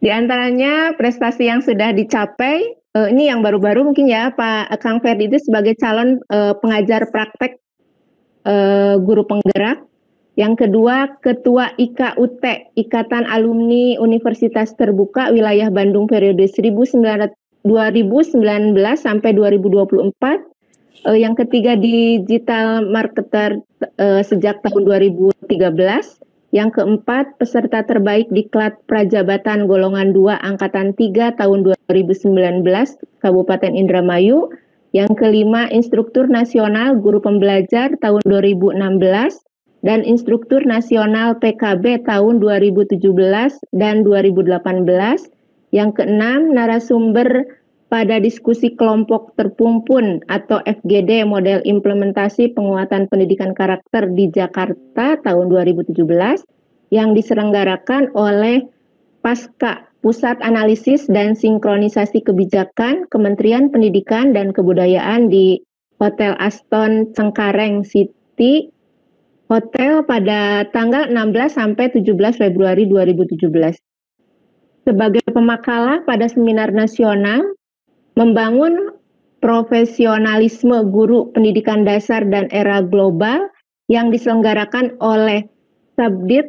Di antaranya prestasi yang sudah dicapai, ini yang baru-baru mungkin ya, Pak Kang Ferdi itu sebagai calon pengajar praktek guru penggerak. Yang kedua, Ketua IKUT, Ikatan Alumni Universitas Terbuka Wilayah Bandung periode 2019 sampai 2024. Yang ketiga, Digital Marketer sejak tahun 2013. Yang keempat, peserta terbaik Diklat Prajabatan Golongan 2 Angkatan 3 tahun 2019 Kabupaten Indramayu. Yang kelima, Instruktur Nasional Guru Pembelajar tahun 2016 dan Instruktur Nasional PKB tahun 2017 dan 2018. Yang keenam, narasumber pada diskusi kelompok terpumpun atau FGD model implementasi penguatan pendidikan karakter di Jakarta tahun 2017 yang diselenggarakan oleh Pasca Pusat Analisis dan Sinkronisasi Kebijakan Kementerian Pendidikan dan Kebudayaan di Hotel Aston Cengkareng City Hotel pada tanggal 16 sampai 17 Februari 2017. Sebagai pemakalah pada seminar nasional membangun profesionalisme guru pendidikan dasar dan era global yang diselenggarakan oleh Sabdit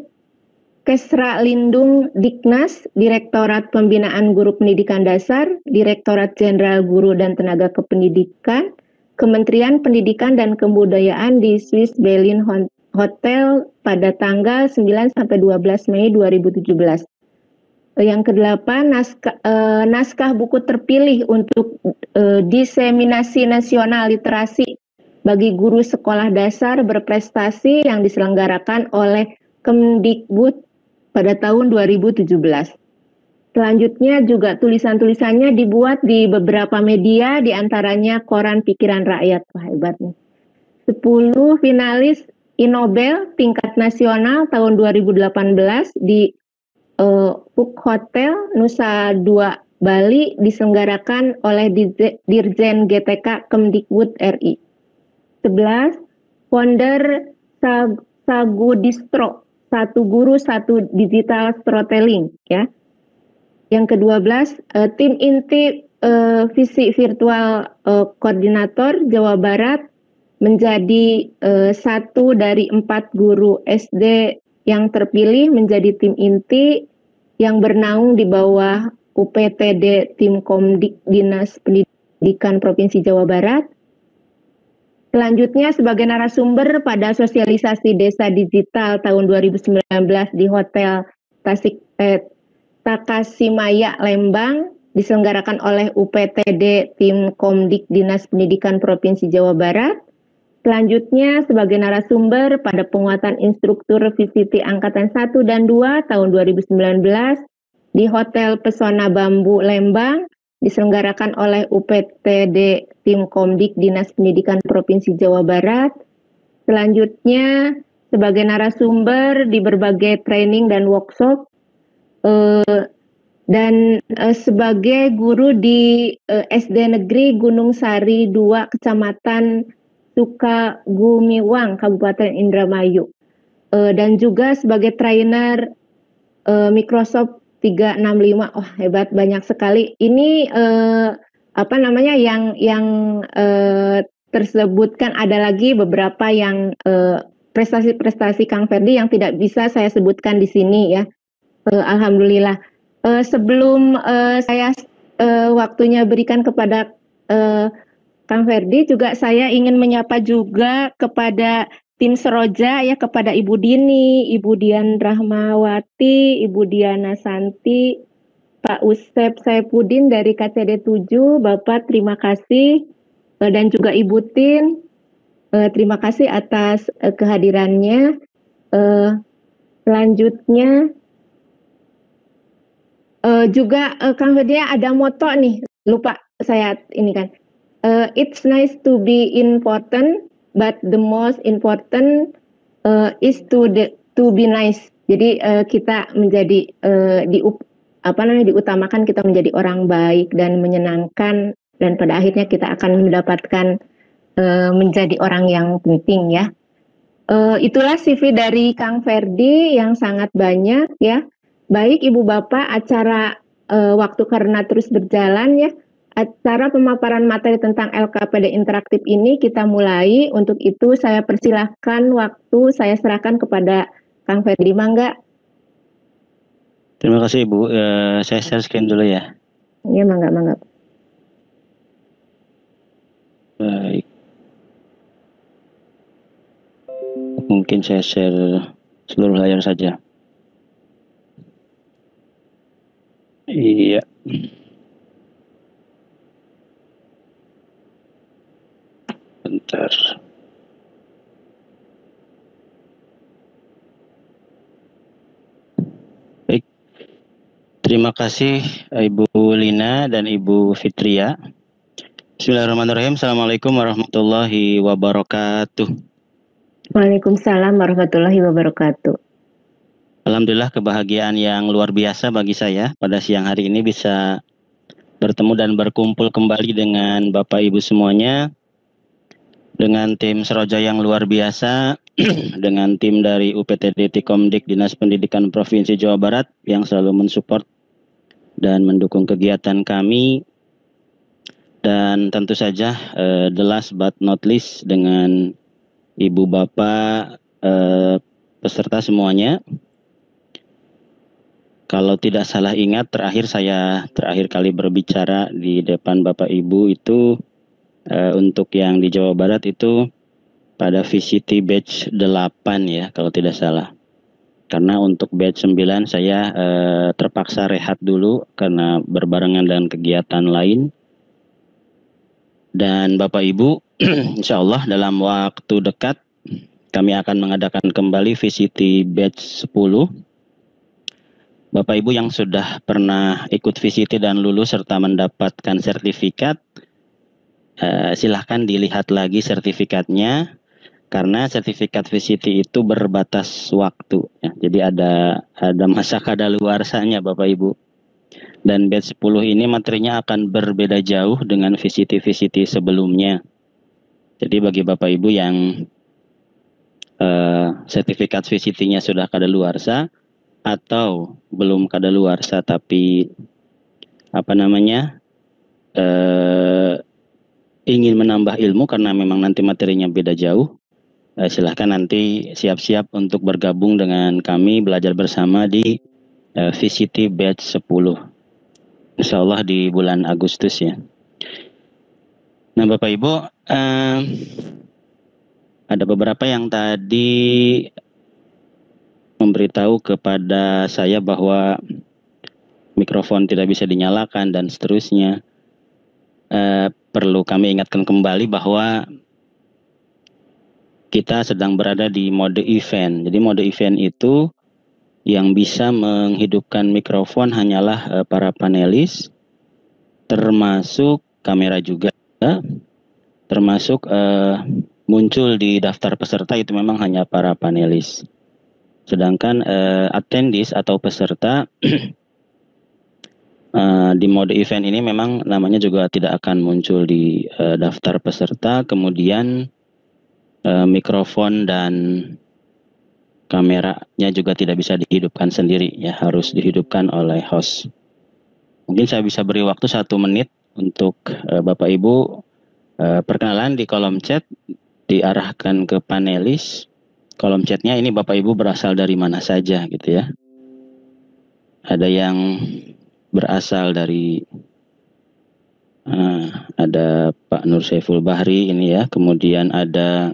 Kesra Lindung Diknas, Direktorat Pembinaan Guru Pendidikan Dasar, Direktorat Jenderal Guru dan Tenaga Kependidikan, Kementerian Pendidikan dan Kebudayaan di Swiss Berlin Hotel pada tanggal 9 sampai 12 Mei 2017. Yang kedelapan, naskah buku terpilih untuk diseminasi nasional literasi bagi guru sekolah dasar berprestasi yang diselenggarakan oleh Kemdikbud pada tahun 2017. Selanjutnya juga tulisan-tulisannya dibuat di beberapa media, diantaranya Koran Pikiran Rakyat. Wah, hebat nih. 10 finalis Inobel tingkat nasional tahun 2018 di Hook Hotel Nusa Dua Bali diselenggarakan oleh Dirjen GTK Kemdikbud RI. 11 founder Sagudistro, satu guru satu digital storytelling ya. Yang ke-12 tim inti visi virtual koordinator Jawa Barat menjadi satu dari 4 guru SD yang terpilih menjadi tim inti yang bernaung di bawah UPTD Tim Komdik Dinas Pendidikan Provinsi Jawa Barat. Selanjutnya sebagai narasumber pada sosialisasi Desa Digital tahun 2019 di Hotel Takashimaya Lembang diselenggarakan oleh UPTD Tim Komdik Dinas Pendidikan Provinsi Jawa Barat. Selanjutnya sebagai narasumber pada penguatan instruktur VCT Angkatan 1 dan 2 tahun 2019 di Hotel Pesona Bambu Lembang diselenggarakan oleh UPTD Tim Komdik Dinas Pendidikan Provinsi Jawa Barat. Selanjutnya sebagai narasumber di berbagai training dan workshop dan sebagai guru di SD Negeri Gunung Sari 2 Kecamatan Sukagumiwang Kabupaten Indramayu dan juga sebagai trainer Microsoft 365. Oh, hebat, banyak sekali. Ini yang tersebutkan, ada lagi beberapa yang prestasi-prestasi Kang Ferdi yang tidak bisa saya sebutkan di sini ya. Alhamdulillah. Sebelum saya waktunya berikan kepada Kang Ferdi, juga saya ingin menyapa juga kepada tim Seroja ya, kepada Ibu Dini, Ibu Dian Rahmawati, Ibu Diana Santi, Pak Usep Saipudin dari KCD 7, Bapak terima kasih, dan juga Ibu Tin, terima kasih atas kehadirannya. Selanjutnya juga Kang Ferdi ada moto nih, lupa saya ini kan. It's nice to be important, but the most important is to be nice. Jadi kita menjadi diutamakan kita menjadi orang baik dan menyenangkan, dan pada akhirnya kita akan mendapatkan menjadi orang yang penting ya. Itulah CV dari Kang Ferdi yang sangat banyak ya. Baik Ibu Bapak, acara waktu karena terus berjalan ya, acara pemaparan materi tentang LKPD interaktif ini kita mulai. Untuk itu saya persilahkan waktu saya serahkan kepada Kang Ferdi, mangga. Terima kasih Ibu. Saya share screen dulu ya. Iya, mangga. Baik. Mungkin saya share seluruh layar saja. Iya. Bentar. Baik. Terima kasih Ibu Lina dan Ibu Fitria. Bismillahirrahmanirrahim. Assalamualaikum warahmatullahi wabarakatuh. Waalaikumsalam warahmatullahi wabarakatuh. Alhamdulillah, kebahagiaan yang luar biasa bagi saya pada siang hari ini bisa bertemu dan berkumpul kembali dengan Bapak Ibu semuanya, dengan tim Seroja yang luar biasa, dengan tim dari UPTD Tikomdik Dinas Pendidikan Provinsi Jawa Barat yang selalu mensupport dan mendukung kegiatan kami, dan tentu saja the last but not least dengan Ibu Bapak peserta semuanya. Kalau tidak salah ingat, saya terakhir kali berbicara di depan Bapak Ibu itu untuk yang di Jawa Barat itu pada VCT batch 8 ya, kalau tidak salah. Karena untuk batch 9 saya terpaksa rehat dulu karena berbarengan dengan kegiatan lain. Dan Bapak Ibu, insya Allah dalam waktu dekat kami akan mengadakan kembali VCT batch 10. Bapak Ibu yang sudah pernah ikut VCT dan lulus serta mendapatkan sertifikat, silahkan dilihat lagi sertifikatnya, karena sertifikat VCT itu berbatas waktu. Ya. Jadi ada masa kadaluarsanya Bapak Ibu. Dan batch 10 ini materinya akan berbeda jauh dengan VCT sebelumnya. Jadi bagi Bapak Ibu yang sertifikat VCT-nya sudah kadaluarsa, atau belum kadaluarsa tapi ingin menambah ilmu karena memang nanti materinya beda jauh, silahkan nanti siap-siap untuk bergabung dengan kami belajar bersama di VCT batch 10, insya Allah di bulan Agustus ya. Nah Bapak Ibu, ada beberapa yang tadi memberitahu kepada saya bahwa mikrofon tidak bisa dinyalakan dan seterusnya. Perlu kami ingatkan kembali bahwa kita sedang berada di mode event. Jadi mode event itu yang bisa menghidupkan mikrofon hanyalah para panelis, termasuk kamera juga, termasuk muncul di daftar peserta itu memang hanya para panelis. Sedangkan attendees atau peserta di mode event ini memang namanya juga tidak akan muncul di daftar peserta. Kemudian mikrofon dan kameranya juga tidak bisa dihidupkan sendiri ya, harus dihidupkan oleh host. Mungkin saya bisa beri waktu 1 menit untuk Bapak Ibu perkenalan di kolom chat, diarahkan ke panelis. Kolom chatnya ini Bapak Ibu berasal dari mana saja gitu ya. Ada yang berasal dari ada Pak Nur Saiful Bahri ini ya, kemudian ada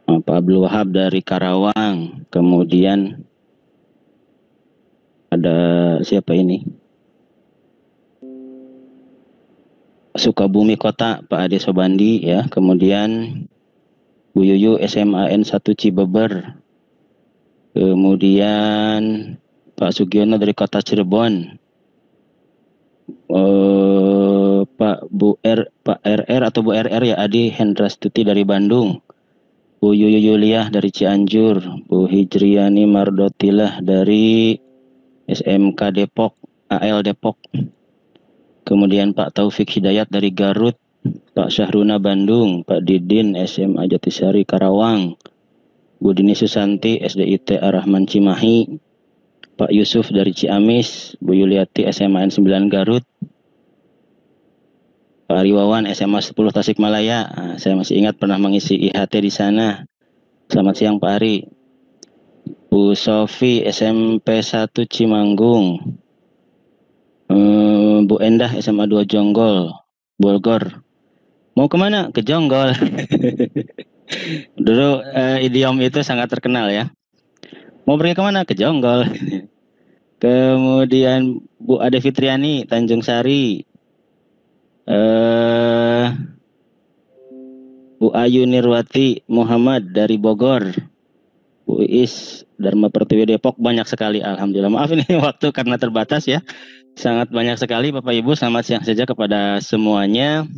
Pak Abdul Wahab dari Karawang, kemudian ada siapa ini, Sukabumi Kota Pak Ade Sobandi ya, kemudian Bu Yuyu SMAN 1 Cibeber, kemudian Pak Sugiono dari Kota Cirebon, Pak RR atau Bu RR ya, Adi Hendrastuti dari Bandung, Bu Yuyu Yuliah dari Cianjur, Bu Hijriani Mardotilah dari SMK Depok, AL Depok, kemudian Pak Taufik Hidayat dari Garut, Pak Syahruna Bandung, Pak Didin SMA Jatisari Karawang, Bu Dini Susanti SDIT Ar-Rahman Cimahi, Pak Yusuf dari Ciamis, Bu Yuliati SMA N 9 Garut, Pak Riwawan SMA 10 Tasikmalaya. Nah, saya masih ingat pernah mengisi IHT di sana. Selamat siang Pak Ari. Bu Sofi SMP 1 Cimanggung. Bu Endah SMA 2 Jonggol, Bogor. Mau kemana? Ke Jonggol. Dulu idiom itu sangat terkenal ya. Mau pergi kemana? Ke Jonggol. Kemudian Bu Ade Fitriani, Tanjung Sari. Bu Ayu Nirwati Muhammad dari Bogor. Bu Iis Dharma Pertiwi Depok. Banyak sekali, alhamdulillah. Maaf ini waktu karena terbatas ya. Sangat banyak sekali Bapak Ibu. Selamat siang saja kepada semuanya.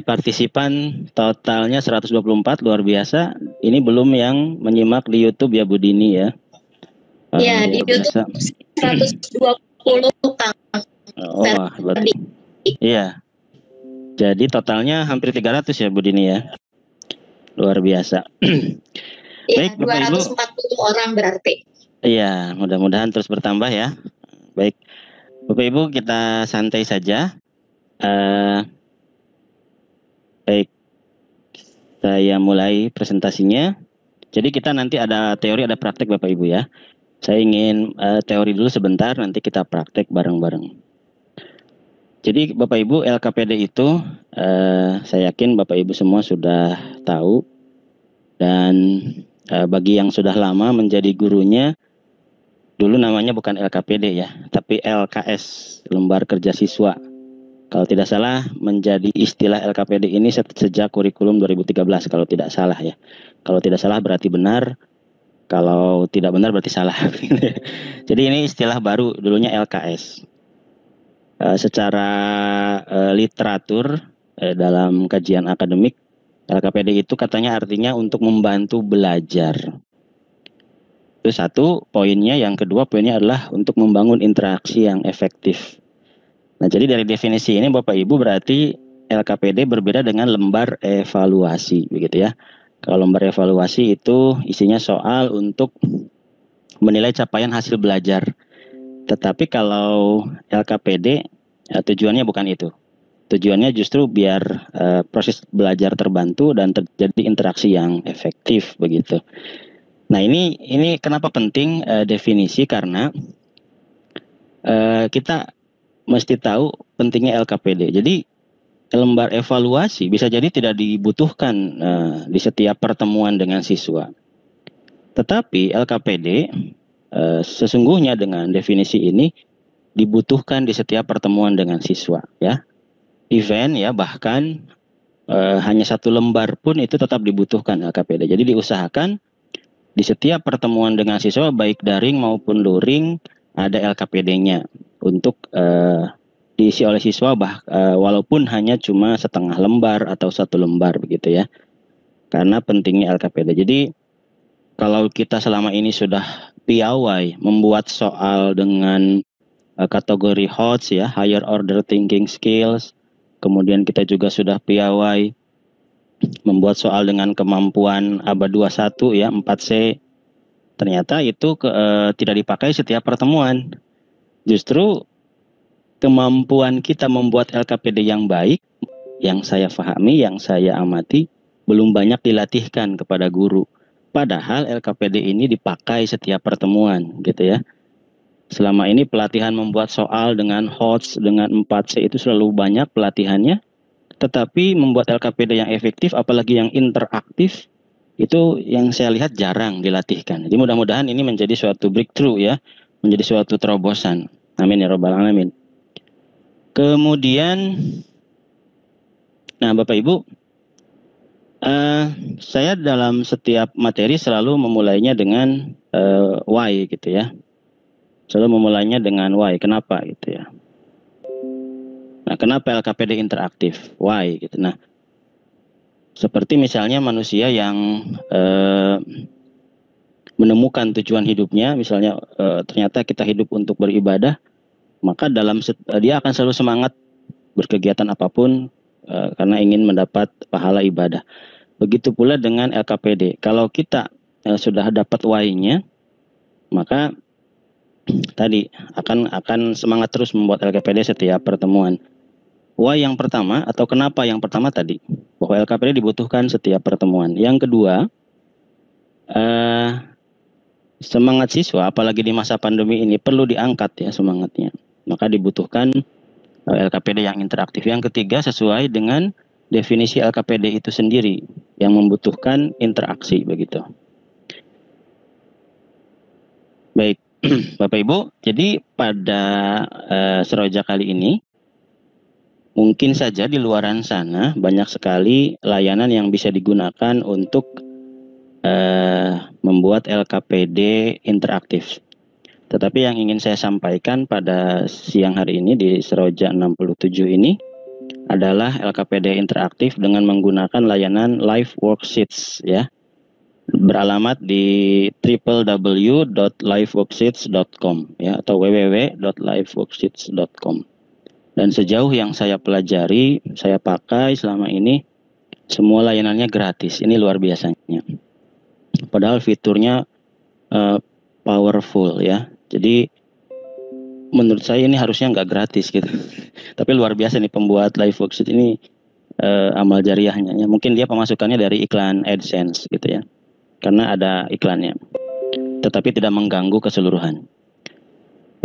Partisipan totalnya 124, luar biasa. Ini belum yang menyimak di YouTube ya Bu Dini ya. Iya, di YouTube 120 Kang. Oh, berarti. Iya. Jadi totalnya hampir 300 ya Bu Dini ya. Luar biasa. Baik, 240 orang berarti. Iya, mudah-mudahan terus bertambah ya. Baik, Bapak Ibu kita santai saja. Baik, saya mulai presentasinya. Jadi kita nanti ada teori, ada praktek Bapak Ibu ya. Saya ingin teori dulu sebentar, nanti kita praktek bareng-bareng. Jadi Bapak Ibu LKPD itu saya yakin Bapak Ibu semua sudah tahu. Dan bagi yang sudah lama menjadi gurunya, dulu namanya bukan LKPD ya, tapi LKS, Lembar Kerja Siswa. Kalau tidak salah menjadi istilah LKPD ini sejak kurikulum 2013 kalau tidak salah ya. Kalau tidak salah berarti benar, kalau tidak benar berarti salah. Jadi ini istilah baru, dulunya LKS. Secara literatur dalam kajian akademik, LKPD itu katanya artinya untuk membantu belajar. Itu satu poinnya. Yang kedua poinnya adalah untuk membangun interaksi yang efektif. Nah, jadi dari definisi ini Bapak Ibu berarti LKPD berbeda dengan lembar evaluasi, begitu ya. Kalau lembar evaluasi itu isinya soal untuk menilai capaian hasil belajar. Tetapi kalau LKPD tujuannya bukan itu. Tujuannya justru biar proses belajar terbantu dan terjadi interaksi yang efektif, begitu. Nah, ini kenapa penting definisi, karena kita mesti tahu pentingnya LKPD. Jadi lembar evaluasi bisa jadi tidak dibutuhkan di setiap pertemuan dengan siswa. Tetapi LKPD sesungguhnya dengan definisi ini dibutuhkan di setiap pertemuan dengan siswa ya. Event ya, bahkan hanya satu lembar pun itu tetap dibutuhkan LKPD. Jadi diusahakan di setiap pertemuan dengan siswa baik daring maupun luring ada LKPD-nya untuk diisi oleh siswa walaupun hanya cuma setengah lembar atau satu lembar begitu ya. Karena pentingnya LKPD. Jadi kalau kita selama ini sudah piawai membuat soal dengan kategori HOTS ya, Higher Order Thinking Skills. Kemudian kita juga sudah piawai membuat soal dengan kemampuan ABA 21 ya, 4C. Ternyata itu tidak dipakai setiap pertemuan. Justru kemampuan kita membuat LKPD yang baik, yang saya pahami, yang saya amati, belum banyak dilatihkan kepada guru. Padahal LKPD ini dipakai setiap pertemuan gitu ya. Selama ini pelatihan membuat soal dengan HOTS, dengan 4C itu selalu banyak pelatihannya. Tetapi membuat LKPD yang efektif, apalagi yang interaktif, itu yang saya lihat jarang dilatihkan. Jadi mudah-mudahan ini menjadi suatu breakthrough ya, menjadi suatu terobosan. Amin ya rabbal alamin. Kemudian, nah Bapak Ibu, saya dalam setiap materi selalu memulainya dengan why gitu ya. Selalu memulainya dengan why, kenapa gitu ya. Nah, kenapa LKPD interaktif? Why gitu. Nah, seperti misalnya manusia yang menemukan tujuan hidupnya, misalnya ternyata kita hidup untuk beribadah, maka dia akan selalu semangat berkegiatan apapun karena ingin mendapat pahala ibadah. Begitu pula dengan LKPD. Kalau kita sudah dapat why-nya, maka tadi akan semangat terus membuat LKPD setiap pertemuan. Why yang pertama atau kenapa yang pertama tadi, bahwa LKPD dibutuhkan setiap pertemuan. Yang kedua, semangat siswa apalagi di masa pandemi ini perlu diangkat ya semangatnya. Maka dibutuhkan LKPD yang interaktif. Yang ketiga, sesuai dengan definisi LKPD itu sendiri yang membutuhkan interaksi begitu. Baik, Bapak Ibu, jadi pada Seroja kali ini mungkin saja di luaran sana banyak sekali layanan yang bisa digunakan untuk membuat LKPD interaktif. Tetapi yang ingin saya sampaikan pada siang hari ini di Seroja 67 ini adalah LKPD interaktif dengan menggunakan layanan Live Worksheets ya. Beralamat di www.liveworksheets.com ya, atau www.liveworksheets.com. Dan sejauh yang saya pelajari, saya pakai selama ini, semua layanannya gratis. Ini luar biasanya. Padahal fiturnya powerful ya. Jadi menurut saya ini harusnya nggak gratis gitu. Tapi luar biasa nih pembuat Live Worksheet ini amal jariahnya. Ya. Mungkin dia pemasukannya dari iklan AdSense gitu ya. Karena ada iklannya. Tetapi tidak mengganggu keseluruhan.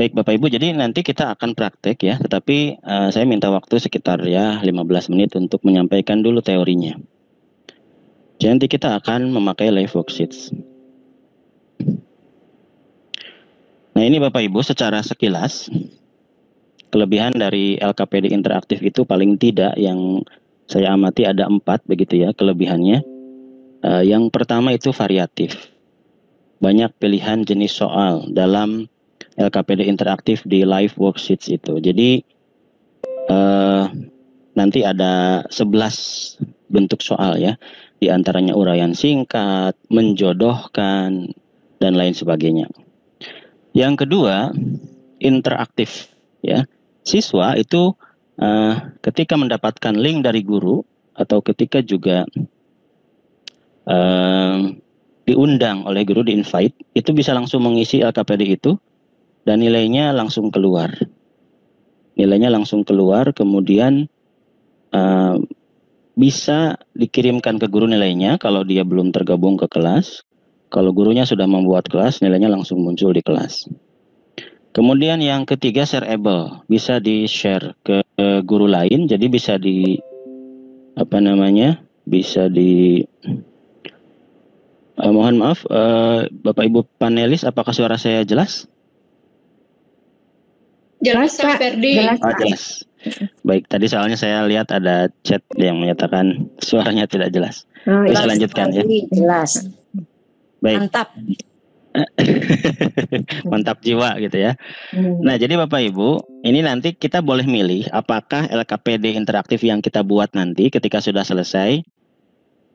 Baik Bapak Ibu, jadi nanti kita akan praktek ya, tetapi saya minta waktu sekitar ya 15 menit untuk menyampaikan dulu teorinya. Jadi nanti kita akan memakai Live Worksheets. Nah ini Bapak Ibu secara sekilas, kelebihan dari LKPD interaktif itu paling tidak yang saya amati ada 4 begitu ya kelebihannya. Yang pertama itu variatif. Banyak pilihan jenis soal dalam LKPD interaktif di Live Worksheets itu. Jadi nanti ada 11 bentuk soal ya. Di antaranya uraian singkat, menjodohkan, dan lain sebagainya. Yang kedua, interaktif ya. Siswa itu ketika mendapatkan link dari guru atau ketika juga diundang oleh guru, di invite, itu bisa langsung mengisi LKPD itu dan nilainya langsung keluar. Nilainya langsung keluar, kemudian bisa dikirimkan ke guru nilainya kalau dia belum tergabung ke kelas. Kalau gurunya sudah membuat kelas, nilainya langsung muncul di kelas. Kemudian yang ketiga, shareable, bisa di-share ke guru lain, jadi bisa mohon maaf, Bapak Ibu panelis, apakah suara saya jelas? Jelas Kang Ferdi. Jelas. Baik, tadi soalnya saya lihat ada chat yang menyatakan suaranya tidak jelas. Bisa lanjutkan ya. Jelas. Baik. Mantap. Mantap jiwa gitu ya. Nah, jadi Bapak Ibu, ini nanti kita boleh milih apakah LKPD interaktif yang kita buat nanti ketika sudah selesai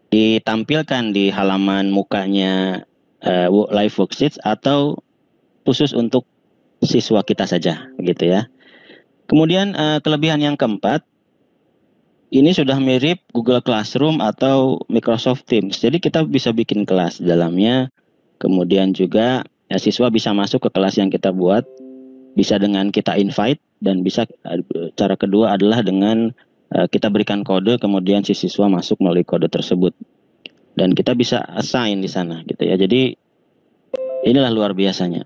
ditampilkan di halaman mukanya Live Worksheets atau khusus untuk siswa kita saja, begitu ya. Kemudian kelebihan yang keempat, ini sudah mirip Google Classroom atau Microsoft Teams. Jadi kita bisa bikin kelas di dalamnya. Kemudian juga siswa bisa masuk ke kelas yang kita buat, bisa dengan kita invite, dan bisa cara kedua adalah dengan kita berikan kode, kemudian si siswa masuk melalui kode tersebut. Dan kita bisa assign di sana gitu ya. Jadi inilah luar biasanya.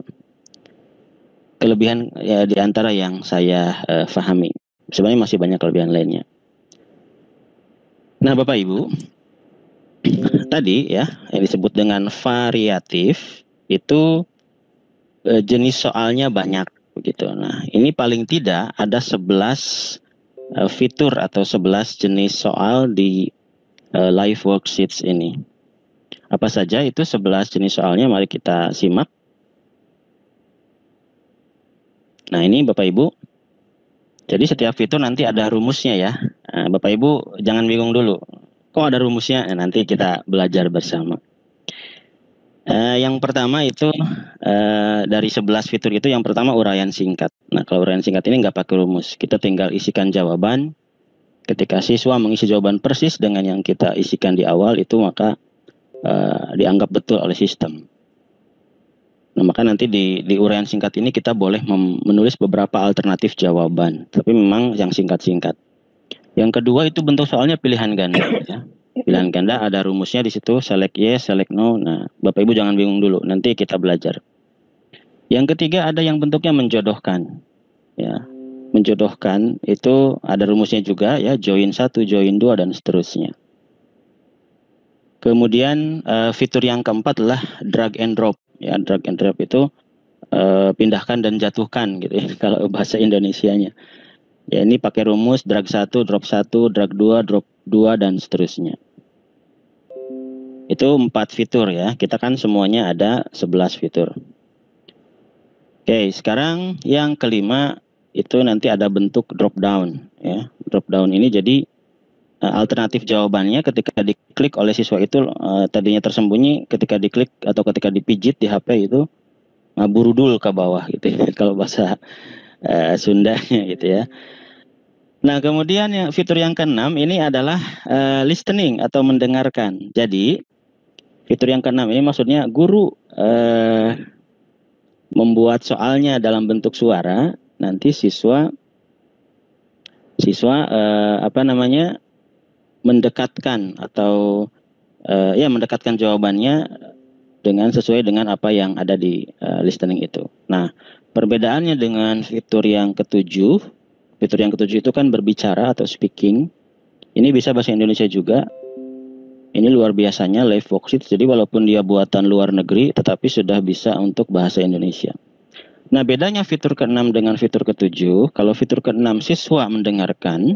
Kelebihan ya di antara yang saya pahami. Sebenarnya masih banyak kelebihan lainnya. Nah, Bapak Ibu, tadi ya yang disebut dengan variatif itu jenis soalnya banyak begitu. Nah, ini paling tidak ada 11 fitur atau 11 jenis soal di Live Worksheets ini. Apa saja itu 11 jenis soalnya? Mari kita simak. Nah, ini Bapak Ibu. Jadi setiap fitur nanti ada rumusnya ya. Nah, Bapak Ibu jangan bingung dulu. Kok ada rumusnya? Nah, nanti kita belajar bersama. Yang pertama itu dari 11 fitur itu yang pertama uraian singkat. Nah, kalau uraian singkat ini nggak pakai rumus. Kita tinggal isikan jawaban. Ketika siswa mengisi jawaban persis dengan yang kita isikan di awal itu maka dianggap betul oleh sistem. Nah, maka nanti di uraian singkat ini kita boleh menulis beberapa alternatif jawaban, tapi memang yang singkat-singkat. Yang kedua itu bentuk soalnya pilihan ganda, ya. Pilihan ganda ada rumusnya di situ, select yes, select no. Nah, Bapak Ibu jangan bingung dulu, nanti kita belajar. Yang ketiga ada yang bentuknya menjodohkan, ya. Menjodohkan itu ada rumusnya juga, ya, join 1, join 2 dan seterusnya. Kemudian fitur yang keempat adalah drag and drop, ya. Drag and drop itu pindahkan dan jatuhkan gitu ya kalau bahasa Indonesianya. Ya, ini pakai rumus drag 1, drop 1, drag 2, drop 2 dan seterusnya. Itu 4 fitur ya. Kita kan semuanya ada 11 fitur. Oke, sekarang yang kelima itu nanti ada bentuk drop down ya. Drop down ini jadi alternatif jawabannya ketika diklik oleh siswa itu tadinya tersembunyi, ketika diklik atau ketika dipijit di HP itu burudul ke bawah gitu ya, kalau bahasa Sundanya gitu ya. Nah, kemudian fitur yang keenam ini adalah listening atau mendengarkan. Jadi fitur yang keenam ini maksudnya guru membuat soalnya dalam bentuk suara, nanti siswa mendekatkan atau mendekatkan jawabannya dengan sesuai dengan apa yang ada di listening itu. Nah, perbedaannya dengan fitur yang ketujuh itu kan berbicara atau speaking. Ini bisa bahasa Indonesia juga. Ini luar biasanya live worksheet. Jadi walaupun dia buatan luar negeri, tetapi sudah bisa untuk bahasa Indonesia. Nah, bedanya fitur ke-6 dengan fitur ke-7, kalau fitur ke-6 siswa mendengarkan,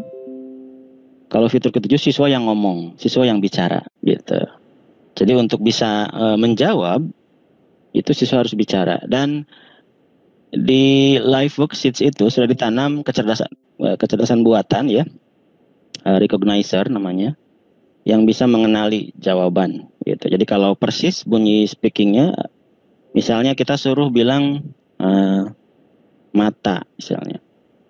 kalau fitur ke-7 siswa yang ngomong, siswa yang bicara, gitu. Jadi untuk bisa menjawab, itu siswa harus bicara. Dan di live worksheets itu sudah ditanam kecerdasan buatan ya, recognizer namanya, yang bisa mengenali jawaban, gitu. Jadi kalau persis bunyi speakingnya, misalnya kita suruh bilang mata misalnya,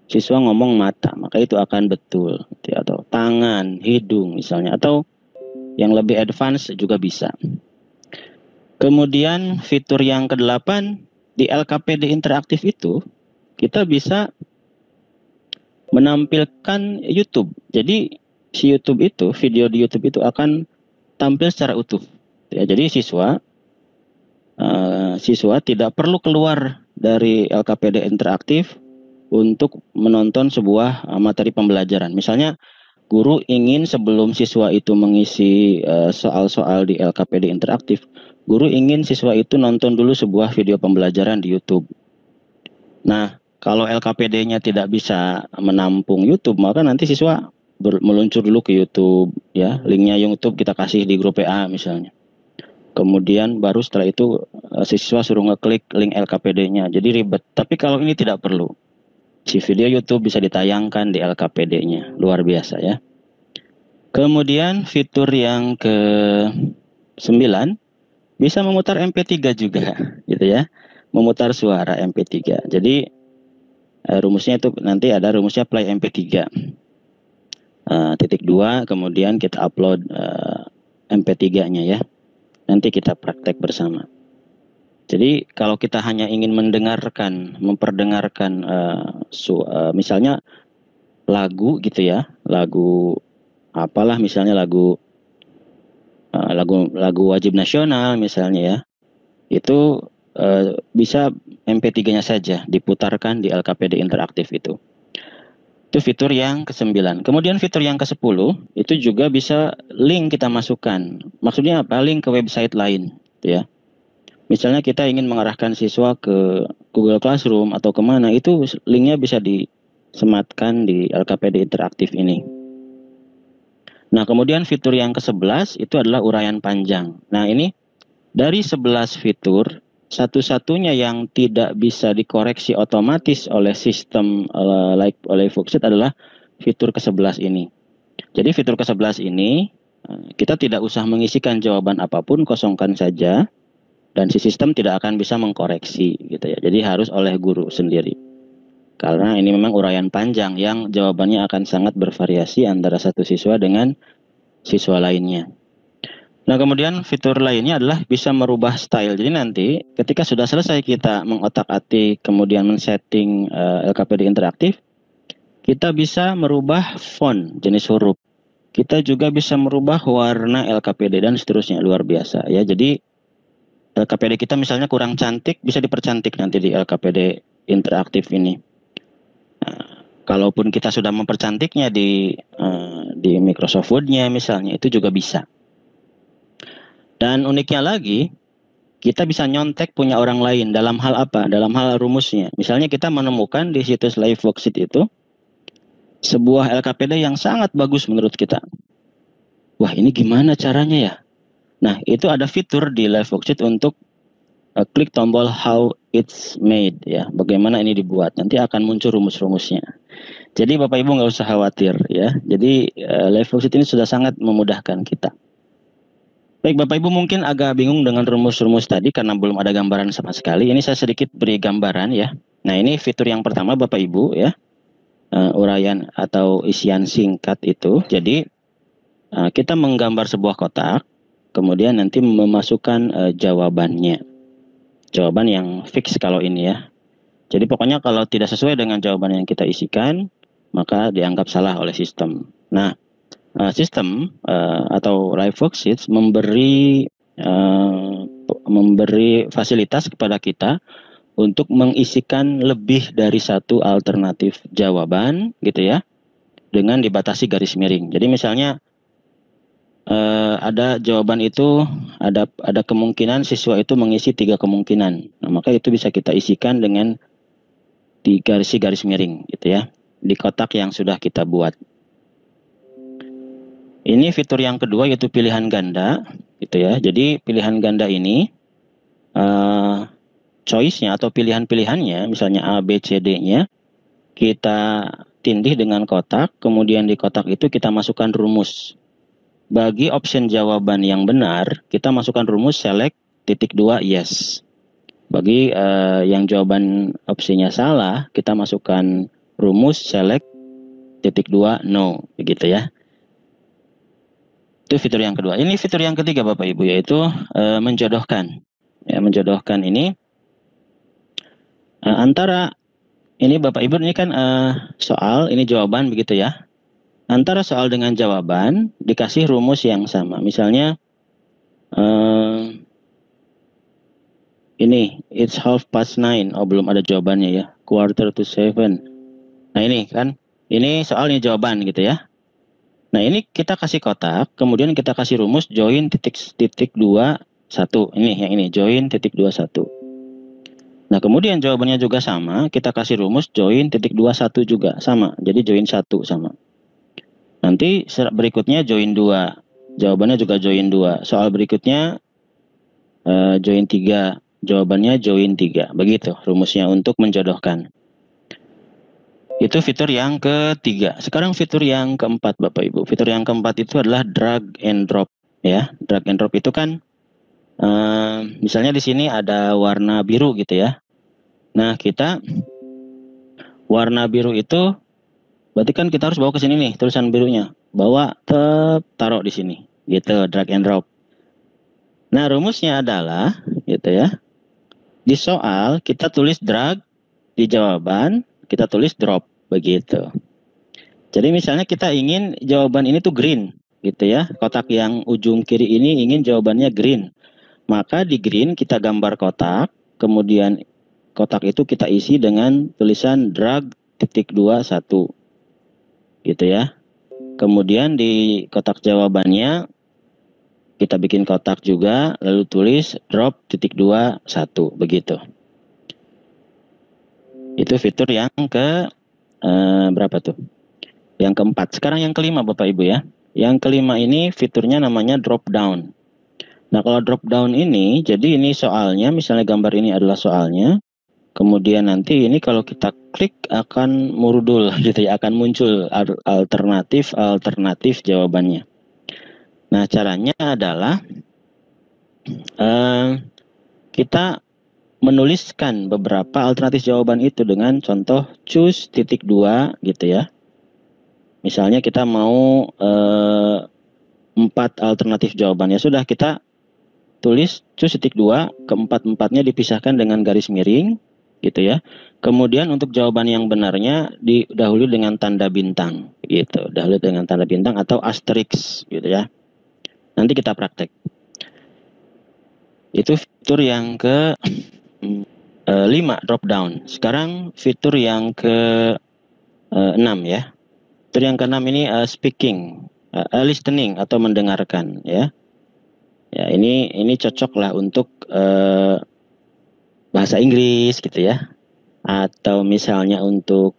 siswa ngomong mata, maka itu akan betul, gitu. Atau tangan, hidung misalnya, atau yang lebih advance juga bisa. Kemudian fitur yang ke-8 di LKPD interaktif itu kita bisa menampilkan YouTube. Jadi si YouTube itu, video di YouTube itu akan tampil secara utuh. Ya, jadi siswa tidak perlu keluar dari LKPD interaktif untuk menonton sebuah materi pembelajaran. Misalnya guru ingin sebelum siswa itu mengisi soal-soal di LKPD interaktif, guru ingin siswa itu nonton dulu sebuah video pembelajaran di YouTube. Nah, kalau LKPD-nya tidak bisa menampung YouTube, maka nanti siswa meluncur dulu ke YouTube, ya. Linknya YouTube kita kasih di grup PA misalnya. Kemudian baru setelah itu siswa suruh ngeklik link LKPD-nya. Jadi ribet. Tapi kalau ini tidak perlu. Si video YouTube bisa ditayangkan di LKPD-nya. Luar biasa ya. Kemudian fitur yang ke-9 bisa memutar MP3 juga, gitu ya. Memutar suara MP3. Jadi rumusnya itu nanti ada rumusnya play MP3. Titik 2, kemudian kita upload MP3-nya ya. Nanti kita praktek bersama. Jadi kalau kita hanya ingin mendengarkan, memperdengarkan misalnya lagu gitu ya, lagu apalah misalnya lagu wajib nasional misalnya ya, itu bisa MP3-nya saja diputarkan di LKPD interaktif itu. Itu fitur yang ke-9. Kemudian fitur yang ke-10 itu juga bisa link kita masukkan. Maksudnya apa? Link ke website lain, ya. Misalnya kita ingin mengarahkan siswa ke Google Classroom atau kemana, itu linknya bisa disematkan di LKPD interaktif ini. Nah, kemudian fitur yang ke-11 itu adalah uraian panjang. Nah, ini dari 11 fitur, satu-satunya yang tidak bisa dikoreksi otomatis oleh sistem oleh worksheet adalah fitur ke-11 ini. Jadi fitur ke-11 ini kita tidak usah mengisikan jawaban apapun, kosongkan saja, dan si sistem tidak akan bisa mengkoreksi gitu ya. Jadi harus oleh guru sendiri. Karena ini memang uraian panjang yang jawabannya akan sangat bervariasi antara satu siswa dengan siswa lainnya. Nah, kemudian fitur lainnya adalah bisa merubah style. Jadi nanti ketika sudah selesai kita mengotak-atik kemudian men-setting LKPD interaktif, kita bisa merubah font jenis huruf. Kita juga bisa merubah warna LKPD dan seterusnya, luar biasa ya. Jadi LKPD kita misalnya kurang cantik, bisa dipercantik nanti di LKPD interaktif ini. Nah, kalaupun kita sudah mempercantiknya di Microsoft Word-nya misalnya, itu juga bisa. Dan uniknya lagi, kita bisa nyontek punya orang lain dalam hal apa? Dalam hal rumusnya. Misalnya kita menemukan di situs Live Worksheet itu sebuah LKPD yang sangat bagus menurut kita. Wah, ini gimana caranya ya? Nah, itu ada fitur di Live Worksheet untuk klik tombol how it's made ya. Bagaimana ini dibuat. Nanti akan muncul rumus-rumusnya. Jadi Bapak Ibu nggak usah khawatir ya. Jadi Live Worksheet ini sudah sangat memudahkan kita. Baik Bapak Ibu, mungkin agak bingung dengan rumus-rumus tadi karena belum ada gambaran sama sekali. Ini saya sedikit beri gambaran ya. Nah, ini fitur yang pertama Bapak Ibu ya. Uraian atau isian singkat itu. Jadi kita menggambar sebuah kotak, kemudian nanti memasukkan jawabannya. Jawaban yang fix kalau ini ya. Jadi pokoknya kalau tidak sesuai dengan jawaban yang kita isikan, maka dianggap salah oleh sistem. Nah, sistem atau Live Worksheet memberi fasilitas kepada kita untuk mengisikan lebih dari satu alternatif jawaban gitu ya, dengan dibatasi garis miring. Jadi misalnya ada jawaban itu ada kemungkinan siswa itu mengisi 3 kemungkinan. Nah, maka itu bisa kita isikan dengan di garis miring gitu ya, di kotak yang sudah kita buat. Ini fitur yang kedua yaitu pilihan ganda gitu ya. Jadi pilihan ganda ini choice-nya atau pilihan-pilihannya misalnya A, B, C, D-nya kita tindih dengan kotak, kemudian di kotak itu kita masukkan rumus. Bagi option jawaban yang benar, kita masukkan rumus select (2) yes. Bagi yang jawaban opsinya salah, kita masukkan rumus select (2) no, begitu ya. Itu fitur yang kedua. Ini fitur yang ketiga Bapak Ibu, yaitu menjodohkan. Ya, menjodohkan ini antara ini Bapak Ibu, ini kan soal, ini jawaban begitu ya. Antara soal dengan jawaban dikasih rumus yang sama. Misalnya ini it's 9:30. Oh, belum ada jawabannya ya. 6:45. Nah, ini kan, ini soalnya jawaban gitu ya. Nah, ini kita kasih kotak, kemudian kita kasih rumus join (21). Ini yang ini join (21). Nah, kemudian jawabannya juga sama, kita kasih rumus join (21) juga sama. Jadi join 1 sama. Nanti berikutnya join 2. Jawabannya juga join 2. Soal berikutnya join 3. Jawabannya join 3. Begitu rumusnya untuk menjodohkan. Itu fitur yang ketiga. Sekarang fitur yang keempat Bapak Ibu. Fitur yang keempat itu adalah drag and drop ya. Drag and drop itu kan misalnya di sini ada warna biru gitu ya. Nah, kita warna biru itu berarti kan kita harus bawa ke sini nih tulisan birunya. Bawa taruh di sini. Gitu, drag and drop. Nah, rumusnya adalah gitu ya. Di soal kita tulis drag, di jawaban kita tulis drop, begitu. Jadi misalnya kita ingin jawaban ini tuh green gitu ya. Kotak yang ujung kiri ini ingin jawabannya green. Maka di green kita gambar kotak, kemudian kotak itu kita isi dengan tulisan drag (21). Gitu ya. Kemudian di kotak jawabannya kita bikin kotak juga, lalu tulis drop (21), begitu. Itu fitur yang ke berapa tuh? Yang keempat. Sekarang yang kelima Bapak Ibu ya. Yang kelima ini fiturnya namanya drop down. Nah, kalau drop down ini, jadi ini soalnya, misalnya gambar ini adalah soalnya. Kemudian nanti ini kalau kita klik akan murudul gitu ya, akan muncul alternatif jawabannya. Nah, caranya adalah kita menuliskan beberapa alternatif jawaban itu dengan contoh choose (2) gitu ya. Misalnya kita mau 4 alternatif jawaban. Ya sudah, kita tulis choose.2, keempat-empatnya dipisahkan dengan garis miring, gitu ya. Kemudian untuk jawaban yang benarnya didahului dengan tanda bintang, gitu. Dahului dengan tanda bintang atau asterisk, gitu ya. Nanti kita praktek. Itu fitur yang ke 5 drop down. Sekarang fitur yang ke 6 ya. Fitur yang ke 6 ini speaking, listening atau mendengarkan ya. Ya, ini cocok lah untuk bahasa Inggris gitu ya. Atau misalnya untuk